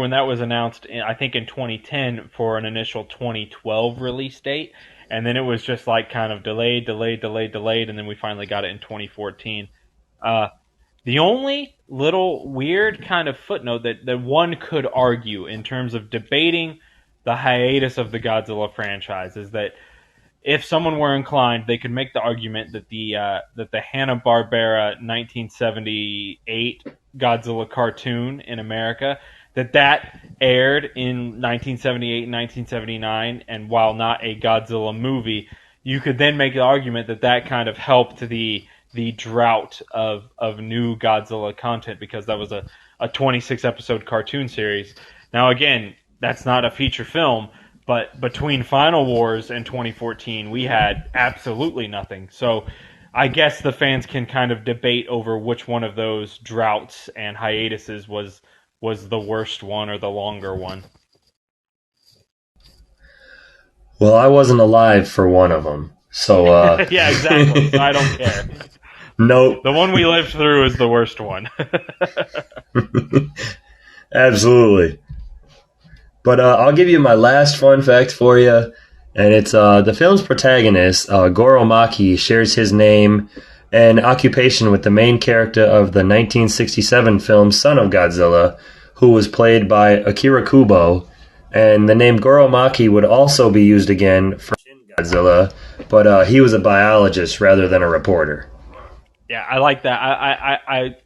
Speaker 4: when that was announced, I think in 2010 for an initial 2012 release date, and then it was just like kind of delayed, and then we finally got it in 2014. The only little weird kind of footnote that one could argue in terms of debating the hiatus of the Godzilla franchise is that if someone were inclined, they could make the argument that the Hanna-Barbera 1978 Godzilla cartoon in America, that aired in 1978 and 1979, and while not a Godzilla movie, you could then make the argument that kind of helped the drought of new Godzilla content, because that was a 26 episode cartoon series. Now again, that's not a feature film, but between Final Wars and 2014, we had absolutely nothing. So I guess the fans can kind of debate over which one of those droughts and hiatuses was the worst one or the longer one.
Speaker 1: Well, I wasn't alive for one of them, so
Speaker 4: yeah, exactly. So I don't care.
Speaker 1: Nope.
Speaker 4: The one we lived through is the worst one.
Speaker 1: Absolutely. But I'll give you my last fun fact for you, and it's the film's protagonist, Goro Maki, shares his name and occupation with the main character of the 1967 film Son of Godzilla, who was played by Akira Kubo, and the name Goro Maki would also be used again for Shin Godzilla, but he was a biologist rather than a reporter.
Speaker 4: Yeah, I like that.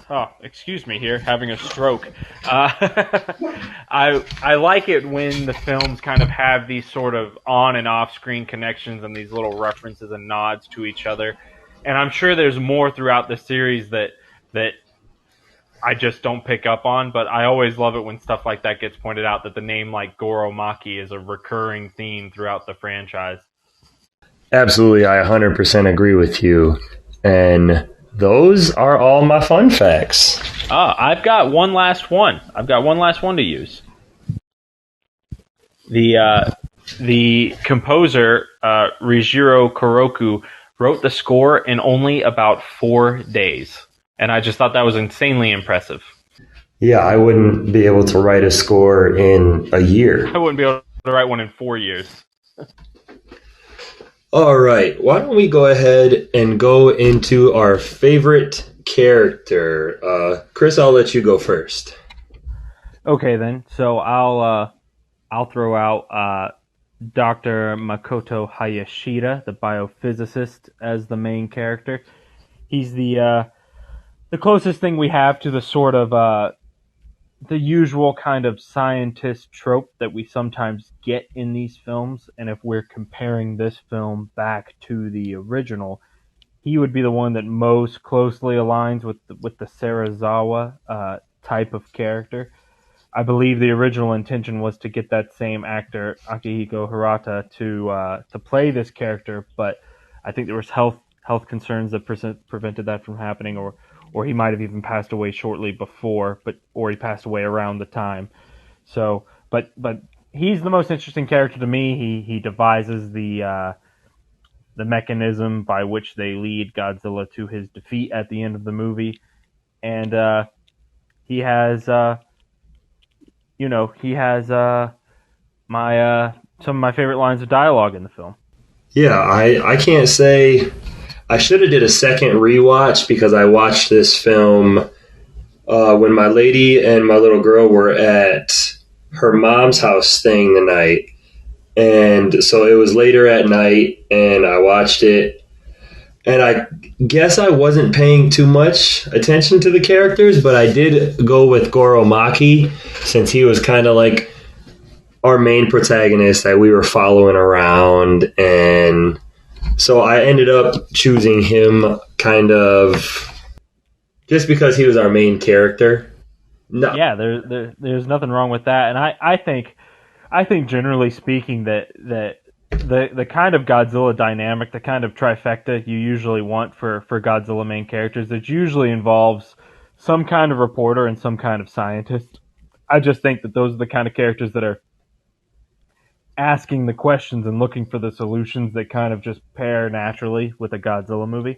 Speaker 4: Oh, excuse me here, having a stroke. I like it when the films kind of have these sort of on and off screen connections and these little references and nods to each other. And I'm sure there's more throughout the series that I just don't pick up on, but I always love it when stuff like that gets pointed out, that the name like Goro Maki is a recurring theme throughout the franchise.
Speaker 1: Absolutely, I 100% agree with you. And those are all my fun facts.
Speaker 4: I've got one last one. To use. The composer Rijiro Kuroku wrote the score in only about 4 days, and I just thought that was insanely impressive.
Speaker 1: Yeah, I wouldn't be able to write a score in a year.
Speaker 4: I wouldn't be able to write one in 4 years.
Speaker 1: All right, why don't we go ahead and go into our favorite character? Chris, I'll let you go first.
Speaker 4: Okay, then. So I'll throw out Dr. Makoto Hayashida, the biophysicist, as the main character. He's the closest thing we have to the sort of the usual kind of scientist trope that we sometimes get in these films. And if we're comparing this film back to the original, he would be the one that most closely aligns with the Serizawa type of character. I believe the original intention was to get that same actor Akihiko Hirata to play this character, but I think there was health concerns that prevented that from happening, or he might have even passed away shortly before, or he passed away around the time. So, but he's the most interesting character to me. He devises the mechanism by which they lead Godzilla to his defeat at the end of the movie, and he has. He has my some of my favorite lines of dialogue in the film.
Speaker 1: Yeah, I can't say I should have did a second rewatch because I watched this film when my lady and my little girl were at her mom's house staying the night, and so it was later at night, and I watched it. And I guess I wasn't paying too much attention to the characters, but I did go with Goro Maki since he was kind of like our main protagonist that we were following around. And so I ended up choosing him kind of just because he was our main character. No.
Speaker 4: Yeah, there's nothing wrong with that. And I think generally speaking that the kind of Godzilla dynamic, the kind of trifecta you usually want for Godzilla main characters, it usually involves some kind of reporter and some kind of scientist. I just think that those are the kind of characters that are asking the questions and looking for the solutions that kind of just pair naturally with a Godzilla movie.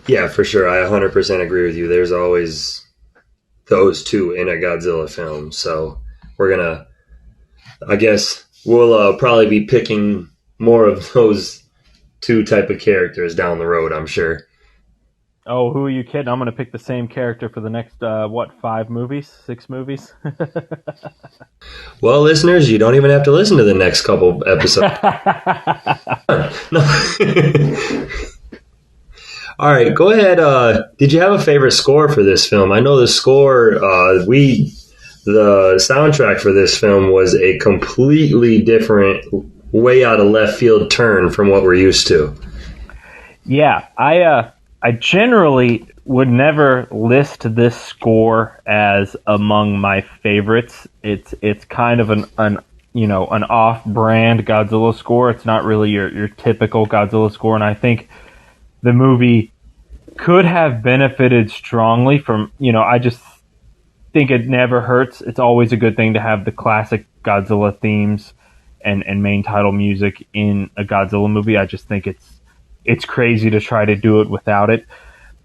Speaker 1: Yeah, for sure. I 100% agree with you. There's always those two in a Godzilla film. So we're going to, I guess, we'll probably be picking more of those two type of characters down the road, I'm sure.
Speaker 4: Oh, who are you kidding? I'm going to pick the same character for the next, 5 movies? 6 movies?
Speaker 1: Well, listeners, you don't even have to listen to the next couple episodes. No. All right, go ahead. Did you have a favorite score for this film? I know the score, the soundtrack for this film was a completely different, way out of left field turn from what we're used to.
Speaker 4: Yeah, I generally would never list this score as among my favorites. It's kind of an off-brand Godzilla score. It's not really your typical Godzilla score, and I think the movie could have benefited strongly from, I just think it never hurts. It's always a good thing to have the classic Godzilla themes and main title music in a Godzilla movie. I just think it's crazy to try to do it without it.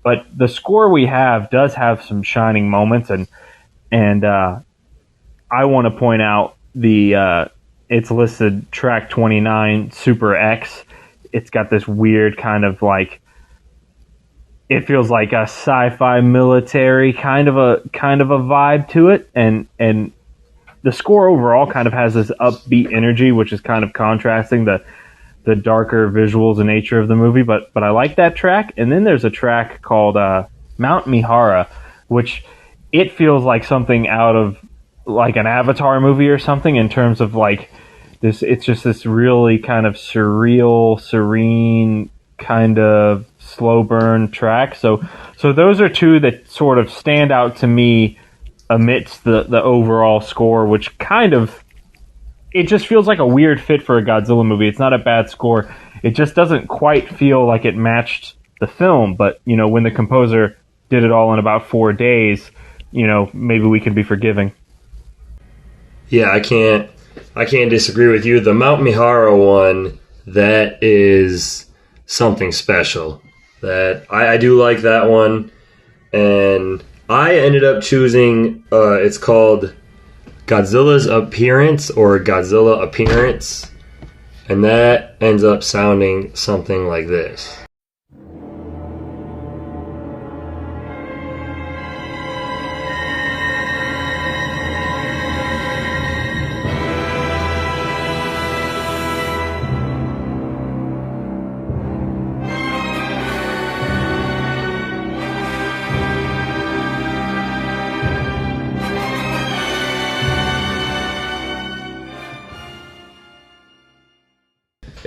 Speaker 4: But the score we have does have some shining moments, and I want to point out it's listed track 29, Super X. It's got this weird kind of like, it feels like a sci-fi military kind of a vibe to it, and the score overall kind of has this upbeat energy, which is kind of contrasting the darker visuals and nature of the movie. But I like that track. And then there's a track called Mount Mihara, which it feels like something out of like an Avatar movie or something in terms of like this. It's just this really kind of surreal, serene kind of slow burn track. So those are two that sort of stand out to me amidst the overall score, which kind of it just feels like a weird fit for a Godzilla movie. It's not a bad score. It just doesn't quite feel like it matched the film. But, you know, when the composer did it all in about 4 days, you know, maybe we can be forgiving.
Speaker 1: Yeah, I can't disagree with you. The Mount Mihara one, that is something special. That I do like that one, and I ended up choosing. It's called Godzilla's Appearance or Godzilla Appearance, and that ends up sounding something like this.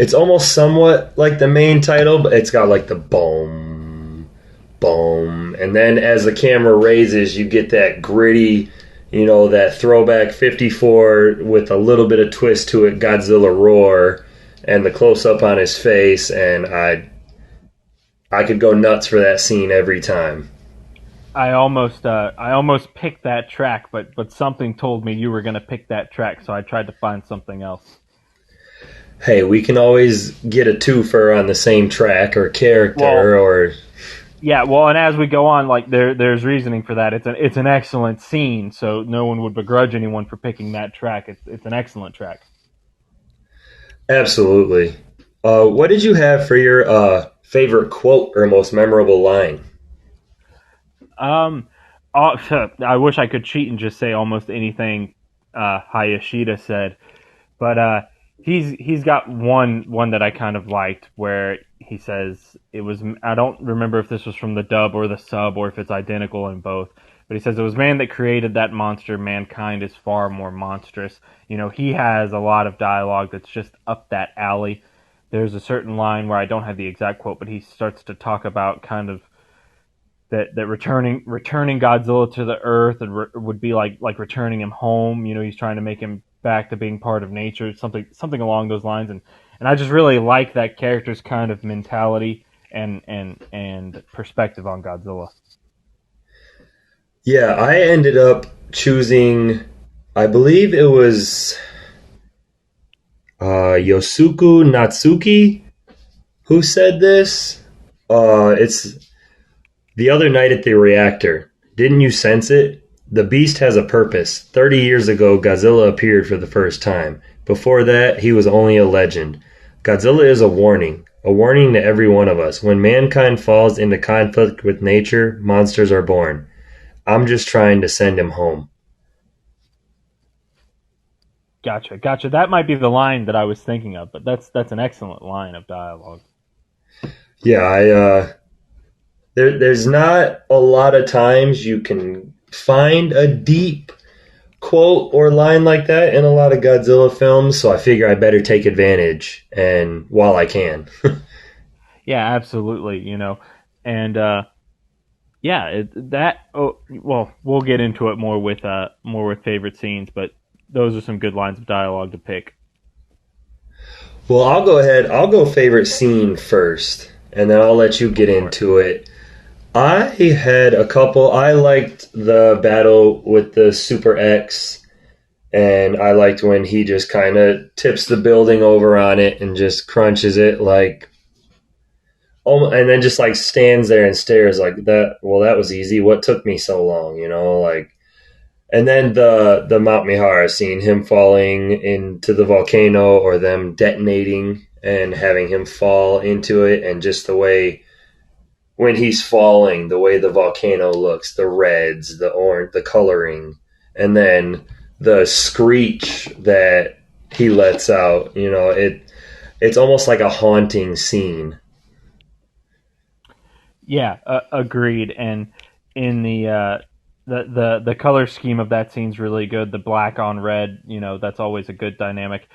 Speaker 1: It's almost somewhat like the main title, but it's got like the boom, boom. And then as the camera raises, you get that gritty, you know, that throwback 54 with a little bit of twist to it, Godzilla roar, and the close-up on his face. And I could go nuts for that scene every time.
Speaker 4: I almost picked that track, but something told me you were going to pick that track, so I tried to find something else.
Speaker 1: Hey, we can always get a twofer on the same track or character or...
Speaker 4: Yeah, well, and as we go on, like there's reasoning for that. It's an excellent scene, so no one would begrudge anyone for picking that track. It's an excellent track.
Speaker 1: Absolutely. What did you have for your favorite quote or most memorable line?
Speaker 4: I wish I could cheat and just say almost anything Hayashida said, but he's got one that I kind of liked where he says it was. I don't remember if this was from the dub or the sub or if it's identical in both. But he says it was man that created that monster. Mankind is far more monstrous. You know, he has a lot of dialogue that's just up that alley. There's a certain line where I don't have the exact quote, but he starts to talk about kind of that returning Godzilla to the Earth would be like returning him home. You know, he's trying to make him back to being part of nature, something along those lines. And I just really like that character's kind of mentality and perspective on Godzilla.
Speaker 1: Yeah, I ended up choosing, I believe it was Yosuke Natsuki who said this. It's the other night at the reactor. Didn't you sense it? The beast has a purpose. 30 years ago, Godzilla appeared for the first time. Before that, he was only a legend. Godzilla is a warning to every one of us. When mankind falls into conflict with nature, monsters are born. I'm just trying to send him home.
Speaker 4: Gotcha. That might be the line that I was thinking of, but that's an excellent line of dialogue.
Speaker 1: Yeah, there's not a lot of times you can find a deep quote or line like that in a lot of Godzilla films, so I figure I better take advantage and while I can.
Speaker 4: Yeah, absolutely. You know, and we'll get into it more with favorite scenes, but those are some good lines of dialogue to pick.
Speaker 1: Well, I'll go ahead. I'll go favorite scene first, and then I'll let you get into it. I had a couple. I liked the battle with the Super X, and I liked when he just kind of tips the building over on it and just crunches it like, and then just like stands there and stares like that. Well, that was easy. What took me so long, you know? Like, and then the Mount Mihara scene, him falling into the volcano or them detonating and having him fall into it, and just the way when he's falling, the way the volcano looks, the reds, the orange, the coloring, and then the screech that he lets out, you know, it's almost like a haunting scene.
Speaker 4: Yeah, agreed. And in the color scheme of that scene's really good. The black on red, you know, that's always a good dynamic.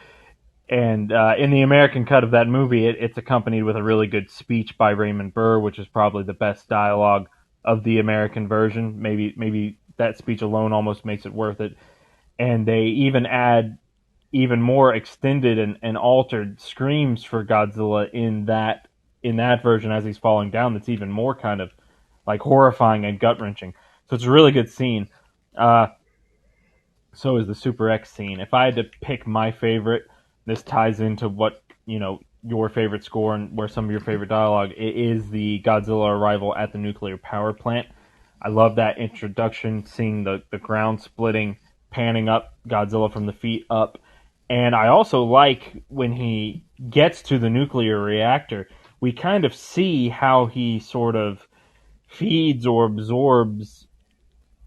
Speaker 4: And in the American cut of that movie, it's accompanied with a really good speech by Raymond Burr, which is probably the best dialogue of the American version. Maybe that speech alone almost makes it worth it. And they even add even more extended and altered screams for Godzilla in that version as he's falling down. That's even more kind of like horrifying and gut wrenching. So it's a really good scene. So is the Super X scene. If I had to pick my favorite, this ties into what, your favorite score and where some of your favorite dialogue, it is the Godzilla arrival at the nuclear power plant. I love that introduction, seeing the ground splitting, panning up Godzilla from the feet up. And I also like when he gets to the nuclear reactor, we kind of see how he sort of feeds or absorbs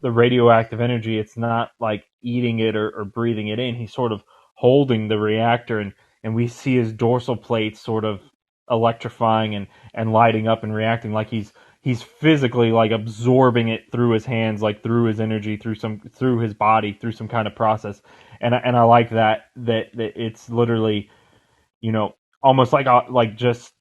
Speaker 4: the radioactive energy. It's not like eating it or breathing it in. He's sort of holding the reactor, and we see his dorsal plates sort of electrifying and lighting up and reacting like he's physically like absorbing it through his hands, like through his energy, through his body, through some kind of process. And I like that it's literally, almost like just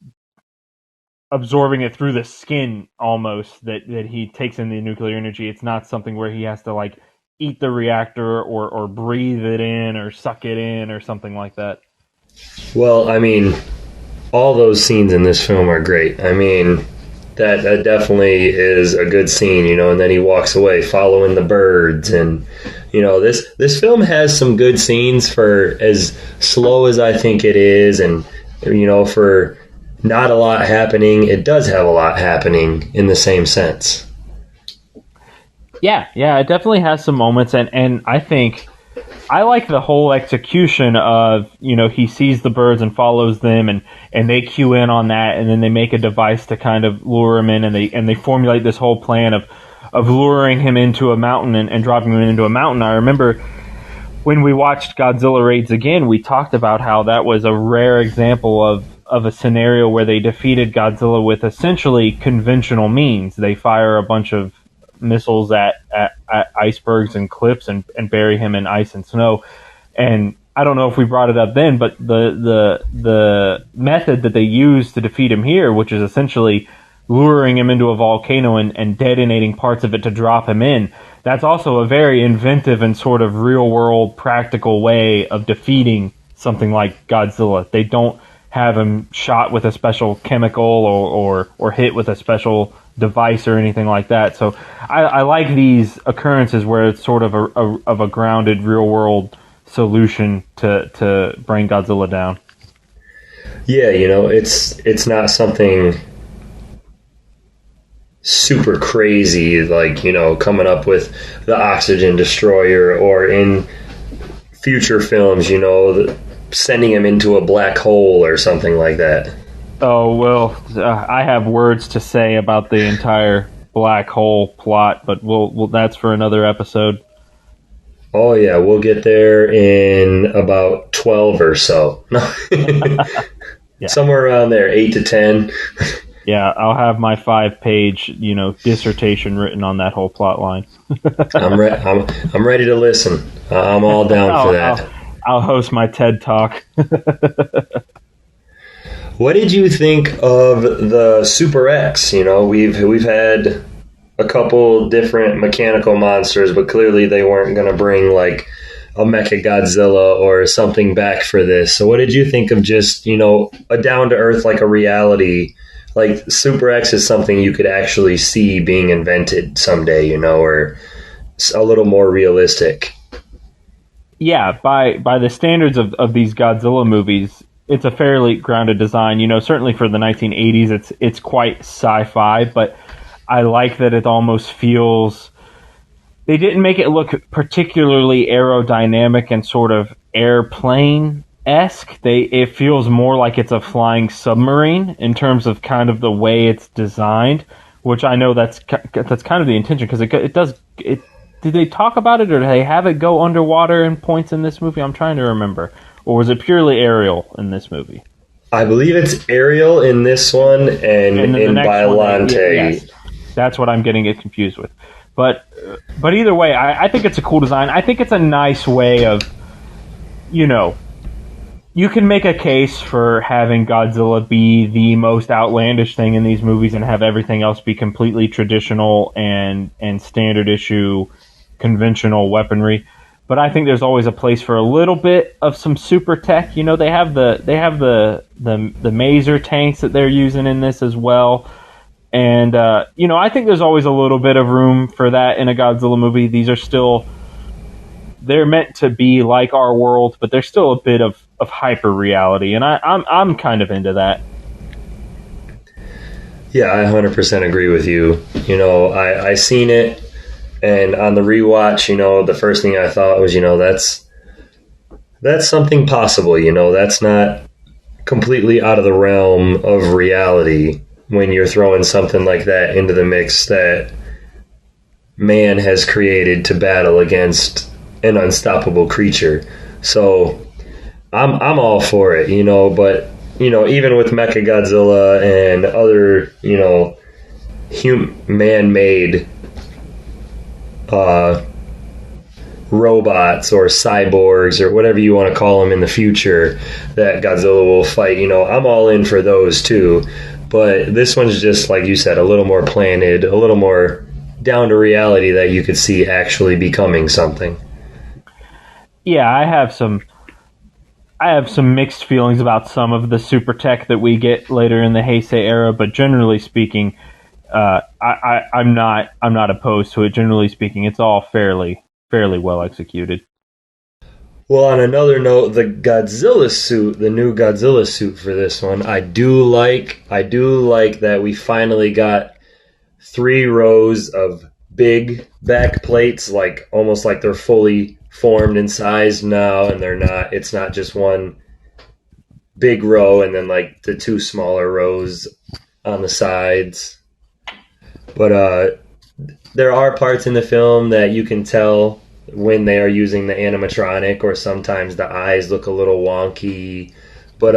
Speaker 4: absorbing it through the skin almost, that he takes in the nuclear energy. It's not something where he has to like eat the reactor or breathe it in or suck it in or something like that.
Speaker 1: Well, I mean, all those scenes in this film are great. I mean, that definitely is a good scene, and then he walks away following the birds, and this film has some good scenes for as slow as I think it is, and for not a lot happening, it does have a lot happening in the same sense.
Speaker 4: Yeah, it definitely has some moments, and I think I like the whole execution of, he sees the birds and follows them, and they cue in on that, and then they make a device to kind of lure him in, and they formulate this whole plan of luring him into a mountain and dropping him into a mountain. I remember when we watched Godzilla Raids Again, we talked about how that was a rare example of a scenario where they defeated Godzilla with essentially conventional means. They fire a bunch of missiles at icebergs and cliffs and bury him in ice and snow. And I don't know if we brought it up then, but the method that they use to defeat him here, which is essentially luring him into a volcano and detonating parts of it to drop him in, that's also a very inventive and sort of real world practical way of defeating something like Godzilla. They don't have him shot with a special chemical or hit with a special device or anything like that. So I like these occurrences where it's sort of a grounded real world solution to bring Godzilla down.
Speaker 1: Yeah, it's not something super crazy like, coming up with the oxygen destroyer, or in future films, sending him into a black hole or something like that.
Speaker 4: Oh, well, I have words to say about the entire black hole plot, but we'll that's for another episode.
Speaker 1: Oh, yeah, we'll get there in about 12 or so.
Speaker 4: Yeah.
Speaker 1: Somewhere around there, 8 to 10.
Speaker 4: Yeah, I'll have my 5-page, dissertation written on that whole plot line.
Speaker 1: I'm ready to listen. I'm all down for that.
Speaker 4: I'll host my TED Talk.
Speaker 1: What did you think of the Super X? We've had a couple different mechanical monsters, but clearly they weren't going to bring like a Mecha Godzilla or something back for this. So what did you think of just, a down to earth, like a reality? Like Super X is something you could actually see being invented someday, or a little more realistic.
Speaker 4: Yeah, by the standards of these Godzilla movies, it's a fairly grounded design. Certainly for the 1980s, it's quite sci-fi, but I like that it almost feels... They didn't make it look particularly aerodynamic and sort of airplane-esque. It feels more like it's a flying submarine in terms of kind of the way it's designed, which I know that's kind of the intention, because it does... Did they talk about it, or did they have it go underwater in points in this movie? I'm trying to remember. Or was it purely aerial in this movie?
Speaker 1: I believe it's aerial in this one, and in Biollante.
Speaker 4: Yes, that's what I'm getting it confused with. But either way, I think it's a cool design. I think it's a nice way of, you can make a case for having Godzilla be the most outlandish thing in these movies and have everything else be completely traditional and standard issue conventional weaponry. but I think there's always a place for a little bit of some super tech. You know, they have the maser tanks that they're using in this as well. And, you know, I think there's always a little bit of room for that in a Godzilla movie. These are still, they're meant to be like our world, but there's still a bit of hyper reality. And I'm kind of into that.
Speaker 1: Yeah, I 100% agree with you. You know, I seen it, and on the rewatch, you know, the first thing I thought was, you know, that's something possible. You know, that's not completely out of the realm of reality when you're throwing something like that into the mix that man has created to battle against an unstoppable creature. So I'm all for it, you know, but you know, even with Mechagodzilla and other, you know, man-made robots or cyborgs or whatever you want to call them in the future that Godzilla will fight, you know, I'm all in for those too. But this one's just, like you said, a little more planted, a little more down to reality that you could see actually becoming something.
Speaker 4: Yeah, I have some mixed feelings about some of the super tech that we get later in the Heisei era, but generally speaking, I'm not opposed to it. Generally speaking, it's all fairly well executed.
Speaker 1: Well, on another note, the Godzilla suit, the new Godzilla suit for this one, I do like that we finally got 3 rows of big back plates, like almost like they're fully formed and sized now, and it's not just one big row and then like the 2 smaller rows on the sides. But there are parts in the film that you can tell when they are using the animatronic, or sometimes the eyes look a little wonky. But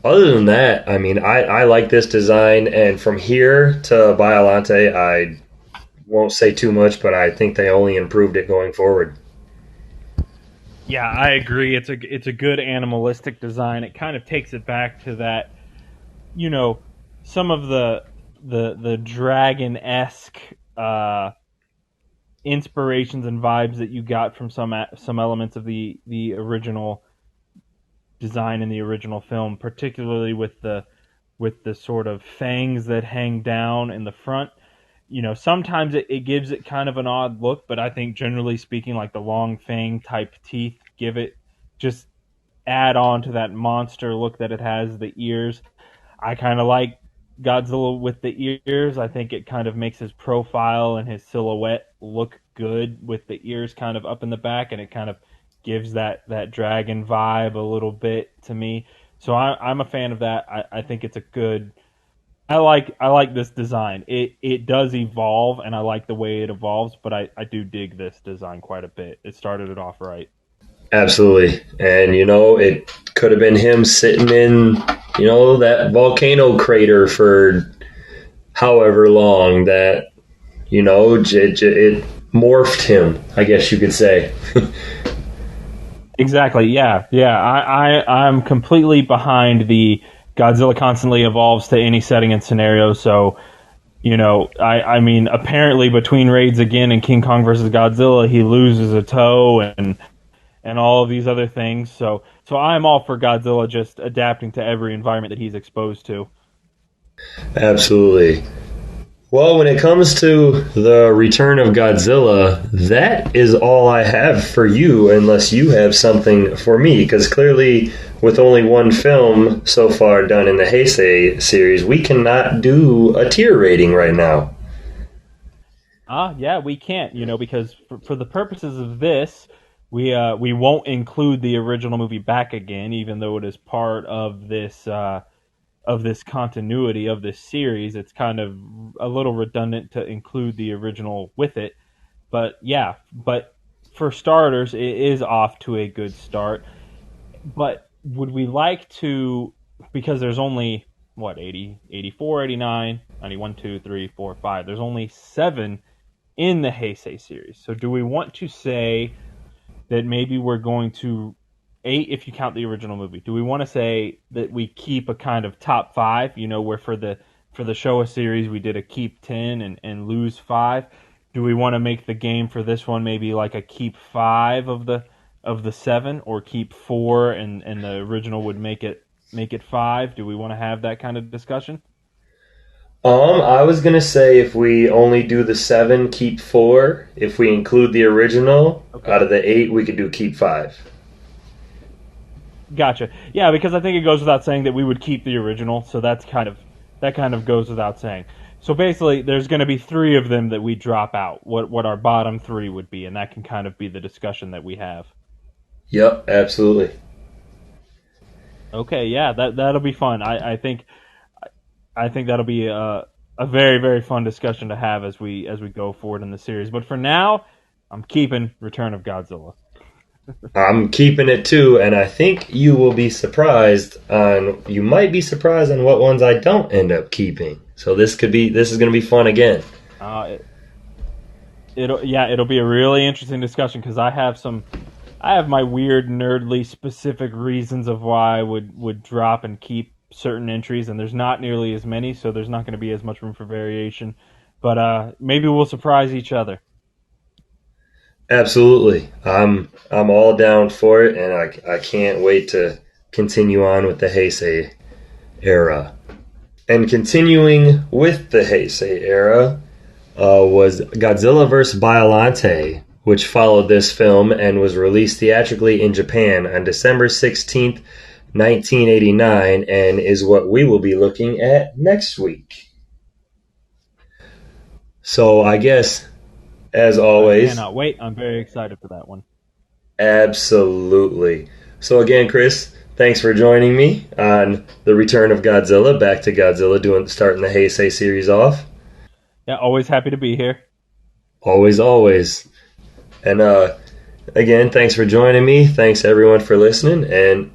Speaker 1: other than that, I mean, I like this design, and from here to Biollante, I won't say too much, but I think they only improved it going forward.
Speaker 4: Yeah, I agree. It's a good animalistic design. It kind of takes it back to that, you know, some of the dragon-esque inspirations and vibes that you got from some elements of the original design in the original film, particularly with the sort of fangs that hang down in the front. You know, sometimes it gives it kind of an odd look, but I think generally speaking, like the long fang type teeth give it, just add on to that monster look that it has. The ears, I kind of like Godzilla with the ears. I think it kind of makes his profile and his silhouette look good with the ears kind of up in the back, and it kind of gives that dragon vibe a little bit to me. So I'm a fan of that. I think it's a good. I like this design. It does evolve, and I like the way it evolves, but I do dig this design quite a bit. It started it off right.
Speaker 1: Absolutely. And, you know, it could have been him sitting in, you know, that volcano crater for however long that, you know, it morphed him, I guess you could say.
Speaker 4: Exactly. Yeah. I'm completely behind the Godzilla constantly evolves to any setting and scenario. So, you know, I mean, apparently between raids again and King Kong versus Godzilla, he loses a toe and all of these other things. So I'm all for Godzilla just adapting to every environment that he's exposed to.
Speaker 1: Absolutely. Well, when it comes to the Return of Godzilla, that is all I have for you, unless you have something for me, because clearly with only one film so far done in the Heisei series, we cannot do a tier rating right now.
Speaker 4: Yeah, we can't, you know, because for the purposes of this, we won't include the original movie back again, even though it is part of this continuity of this series. It's kind of a little redundant to include the original with it. But yeah, but for starters, it is off to a good start. But would we like to, because there's only, 80, 84, 89, 91, 2, 3, 4, 5. There's only 7 in the Heisei series. So do we want to say that maybe we're going to 8 if you count the original movie? Do we want to say that we keep a kind of top 5, you know, where for the Showa series we did a keep 10 and lose 5? Do we want to make the game for this one maybe like a keep 5 of the 7, or keep 4 and the original would make it 5? Do we want to have that kind of discussion?
Speaker 1: I was gonna say if we only do the 7, keep 4. If we include the original, out of the 8, we could do keep 5.
Speaker 4: Gotcha. Yeah, because I think it goes without saying that we would keep the original, so that kind of goes without saying. So basically, there's going to be 3 of them that we drop out. What our bottom 3 would be, and that can kind of be the discussion that we have.
Speaker 1: Yep, absolutely.
Speaker 4: Okay, yeah, that'll be fun. I think that'll be a very, very fun discussion to have as we go forward in the series. But for now, I'm keeping Return of Godzilla.
Speaker 1: I'm keeping it too, and I think you will be surprised on. You might be surprised on what ones I don't end up keeping. So this is going to be fun again.
Speaker 4: It'll be a really interesting discussion because I have my weird nerdly specific reasons of why I would drop and keep certain entries, and there's not nearly as many, so there's not going to be as much room for variation. But maybe we'll surprise each other.
Speaker 1: Absolutely. I'm all down for it, and I can't wait to continue on with the Heisei era. And continuing with the Heisei era was Godzilla vs. Biollante, which followed this film and was released theatrically in Japan on December 16th, 1989, and is what we will be looking at next week. So I guess, as always,
Speaker 4: I cannot wait. I'm very excited for that one.
Speaker 1: Absolutely. So again, Chris, thanks for joining me on the Return of Godzilla. Back to Godzilla, starting the Heisei series off.
Speaker 4: Yeah, always happy to be here.
Speaker 1: Always. And again, thanks for joining me. Thanks everyone for listening. And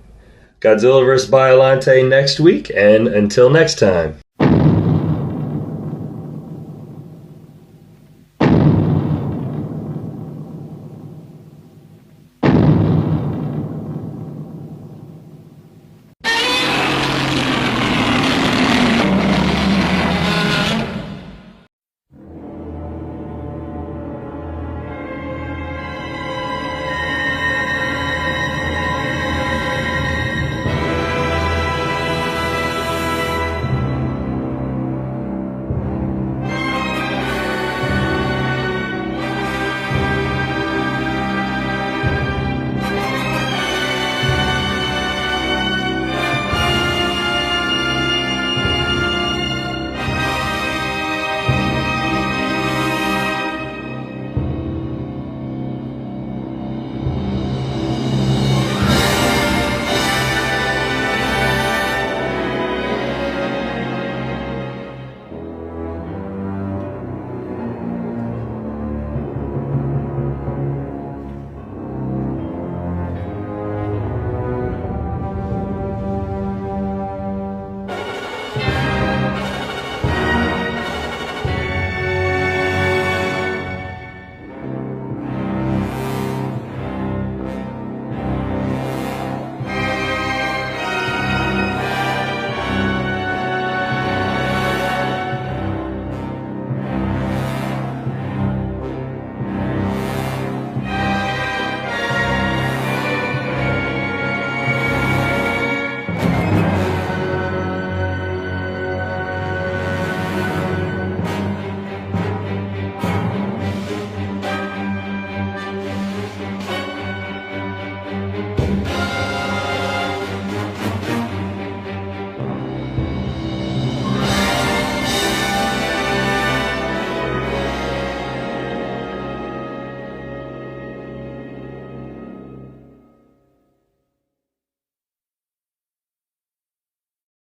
Speaker 1: Godzilla vs. Biollante next week. And until next time.